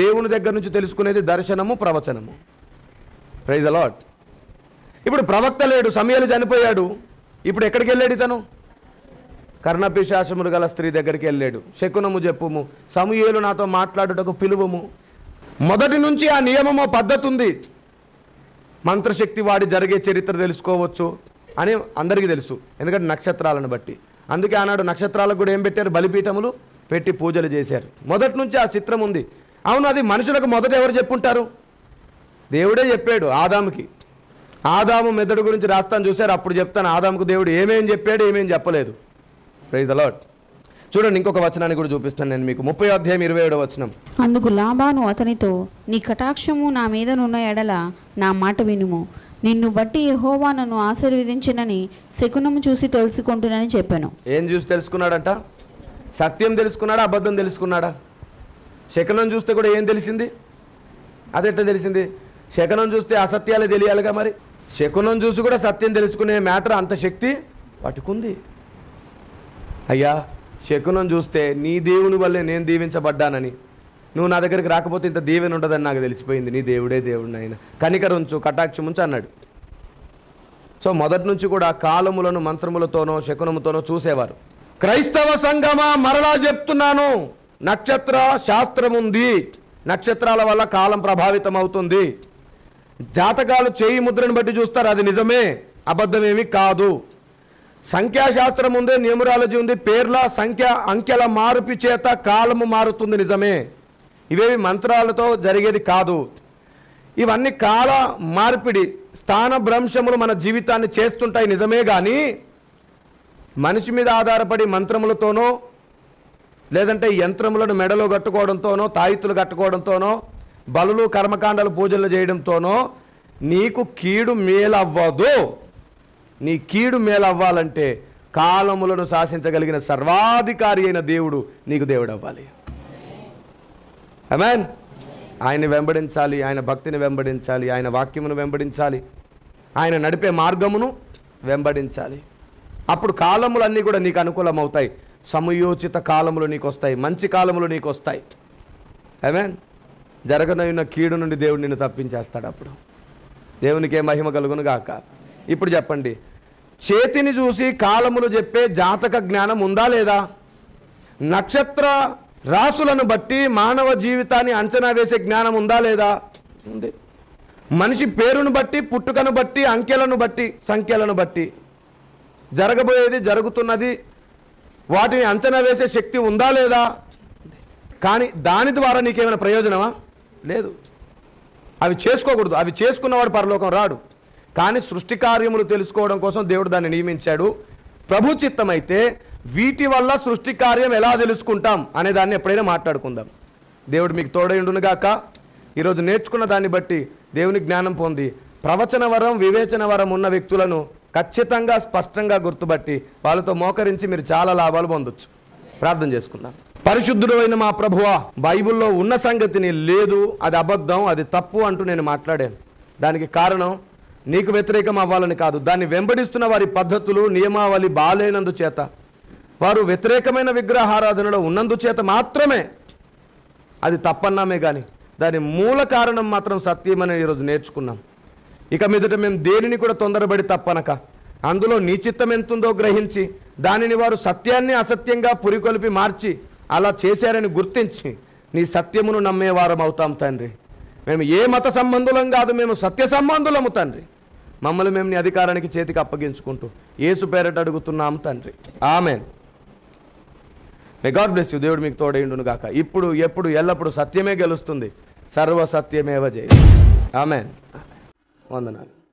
దేవుని దగ్గర నుంచి తెలుసుకునేది దర్శనము, ప్రవచనము. Praise the Lord. ఇప్పుడు ప్రవక్త లేడు, సమూయేలు చనిపోయాడు. ఇప్పుడు ఎక్కడికి వెళ్ళాడు ఇతను? కర్ణపిశాచములు గల స్త్రీ దగ్గరికి వెళ్ళాడు. శకునము చెప్పుము, సమూయేలు నాతో మాట్లాడుటకు పిలువము. మొదటి నుంచి ఆ నియమము పద్ధతి ఉంది. మంత్రశక్తి వాడి జరిగే చరిత్ర తెలుసుకోవచ్చు అని అందరికీ తెలుసు, ఎందుకంటే నక్షత్రాలను బట్టి. అందుకే ఆనాడు నక్షత్రాలకు కూడా ఏం పెట్టారు? బలిపీఠములు పెట్టి పూజలు చేశారు. మొదటి నుంచి ఆ చిత్రం ఉంది. అవును, అది మనుషులకు మొదట ఎవరు చెప్పుంటారు? దేవుడే చెప్పాడు ఆదాముకి. ఆదాము మెదడు గురించి రాస్తాను, చూశారు? అప్పుడు చెప్తాను ఆదాముకు దేవుడు ఏమేం చెప్పాడు, ఏమేం చెప్పలేదు. Praise the Lord. చూడండి, ఇంకొక వచనాన్ని కూడా చూపిస్తాను నేను మీకు. 30:27 వచనం. అందుకు లాబాను అతనితో, నీ కటాక్షము నా మీదనున్న ఎడల నా మాట వినుము, నిన్ను బట్టి యెహోవా నన్ను ఆశీర్వదించినని శకునము చూసి తెలుసుకుంటునని చెప్పాను. ఏం చూసి తెలుసుకున్నాడంట? సత్యం తెలుసుకున్నాడా, అబద్ధం తెలుసుకున్నాడా? శకునం చూస్తే కూడా ఏం తెలిసింది? అదెట్లా తెలిసింది? శకునం చూస్తే అసత్యాలే తెలియాలిగా. మరి శకునం చూసి కూడా సత్యం తెలుసుకునే మ్యాటర్ అంత శక్తి పట్టుకుంది. అయ్యా, శకునం చూస్తే నీ దేవుని వల్లే నేను దీవించబడ్డానని, నువ్వు నా దగ్గరికి రాకపోతే ఇంత దీవెన ఉండదని నాకు తెలిసిపోయింది. నీ దేవుడే దేవుడు నాయన, కనికరుంచు, కటాక్షముంచు అన్నాడు. సో మొదటి నుంచి కూడా కాలములను మంత్రములతోనో శకునముతోనో చూసేవారు. క్రైస్తవ సంఘమా, మరలా చెప్తున్నాను, నక్షత్ర శాస్త్రం ఉంది. నక్షత్రాల వల్ల కాలం ప్రభావితం అవుతుంది. జాతకాలు చేయి ముద్రను బట్టి చూస్తారు, అది నిజమే, అబద్ధమేమి కాదు. సంఖ్యాశాస్త్రం ఉంది, న్యూమరాలజీ ఉంది, పేర్ల సంఖ్య అంకెల మార్పు చేత కాలము మారుతుంది, నిజమే. ఇవేవి మంత్రాలతో జరిగేది కాదు. ఇవన్నీ కాల మార్పిడి, స్థాన భ్రంశములు మన జీవితాన్ని చేస్తుంటాయి, నిజమే. కానీ మనిషి మీద ఆధారపడి మంత్రములతోనో లేదంటే యంత్రములను మెడలో కట్టుకోవడంతోనో, తాయితులు కట్టుకోవడంతోనో, బలులు కర్మకాండాలు పూజలు చేయడంతోనో నీకు కీడు మేలవ్వదు. నీ కీడు మేలవ్వాలంటే కాలములను శాసించగలిగిన సర్వాధికారి అయిన దేవుడు నీకు దేవుడు అవ్వాలి. ఆమేన్. ఆయన్ని వెంబడించాలి, ఆయన భక్తిని వెంబడించాలి, ఆయన వాక్యమును వెంబడించాలి, ఆయన నడిపే మార్గమును వెంబడించాలి. అప్పుడు కాలములన్నీ కూడా నీకు అనుకూలం అవుతాయి. సమయోచిత కాలములు నీకు వస్తాయి, మంచి కాలములు నీకు వస్తాయి. ఆమేన్. జరగనైన కీడు నుండి దేవుడు నిన్ను తప్పించేస్తాడు. అప్పుడు దేవునికే మహిమ కలుగును గాక. ఇప్పుడు చెప్పండి, చేతిని చూసి కాలములు చెప్పే జాతక జ్ఞానం ఉందా లేదా? నక్షత్ర రాసులను బట్టి మానవ జీవితాన్ని అంచనా వేసే జ్ఞానం ఉందా లేదా? ఉంది. మనిషి పేరును బట్టి, పుట్టుకను బట్టి, అంకెలను బట్టి, సంఖ్యలను బట్టి, జరగబోయేది, జరుగుతున్నది, వాటిని అంచనా వేసే శక్తి ఉందా లేదా? కానీ దాని ద్వారా నీకేమైనా ప్రయోజనమా? లేదు. అవి చేసుకోకూడదు. అవి చేసుకున్నవాడు పరలోకం రాడు. కానీ సృష్టి కార్యములు తెలుసుకోవడం కోసం దేవుడు దాన్ని నియమించాడు. ప్రభు చిత్తమైతే వీటి వల్ల సృష్టి కార్యం ఎలా తెలుసుకుంటాం అనే దాన్ని ఎప్పుడైనా మాట్లాడుకుందాం. దేవుడు మీకు తోడైండునుగాక. ఈరోజు నేర్చుకున్న దాన్ని బట్టి దేవుని జ్ఞానం పొంది ప్రవచన వరం, వివేచన వరం ఉన్న వ్యక్తులను ఖచ్చితంగా స్పష్టంగా గుర్తుపట్టి వాళ్ళతో మోకరించి మీరు చాలా లాభాలు పొందొచ్చు. ప్రార్థన చేసుకుందాం. పరిశుద్ధుడు అయిన మా ప్రభువా, బైబిల్లో ఉన్న సంగతిని లేదు, అది అబద్ధం, అది తప్పు అంటూ నేను మాట్లాడాను. దానికి కారణం నీకు వ్యతిరేకం అవ్వాలని కాదు, దాన్ని వెంబడిస్తున్న వారి పద్ధతులు, నియమావళి బాలేనందుచేత, వారు వ్యతిరేకమైన విగ్రహారాధనలో ఉన్నందుచేత మాత్రమే అది తప్పన్నామే. కానీ దాని మూల కారణం మాత్రం సత్యమని ఈరోజు నేర్చుకున్నాం. ఇక మీదట మేము దేనిని కూడా తొందరపడి తప్పనక అందులో నీ చిత్తం ఎంతుందో గ్రహించి దానిని వారు సత్యాన్ని అసత్యంగా పురికొల్పి మార్చి అలా చేశారని గుర్తించి నీ సత్యమును నమ్మేవారం అవుతాం తండ్రి. మేము ఏ మత సంబంధులం కాదు, మేము సత్య సంబంధులము తండ్రి. మమ్మల్ని మేము నీ అధికారానికి చేతికి అప్పగించుకుంటూ యేసు పేరట అడుగుతున్నాం తండ్రి. Amen. May God bless you. దేవుడు మీకు తోడైండును గాక. ఇప్పుడు ఎప్పుడు ఎల్లప్పుడు సత్యమే గెలుస్తుంది. సర్వ సత్యమేవ జయ. ఆమెన్. వందనాలు.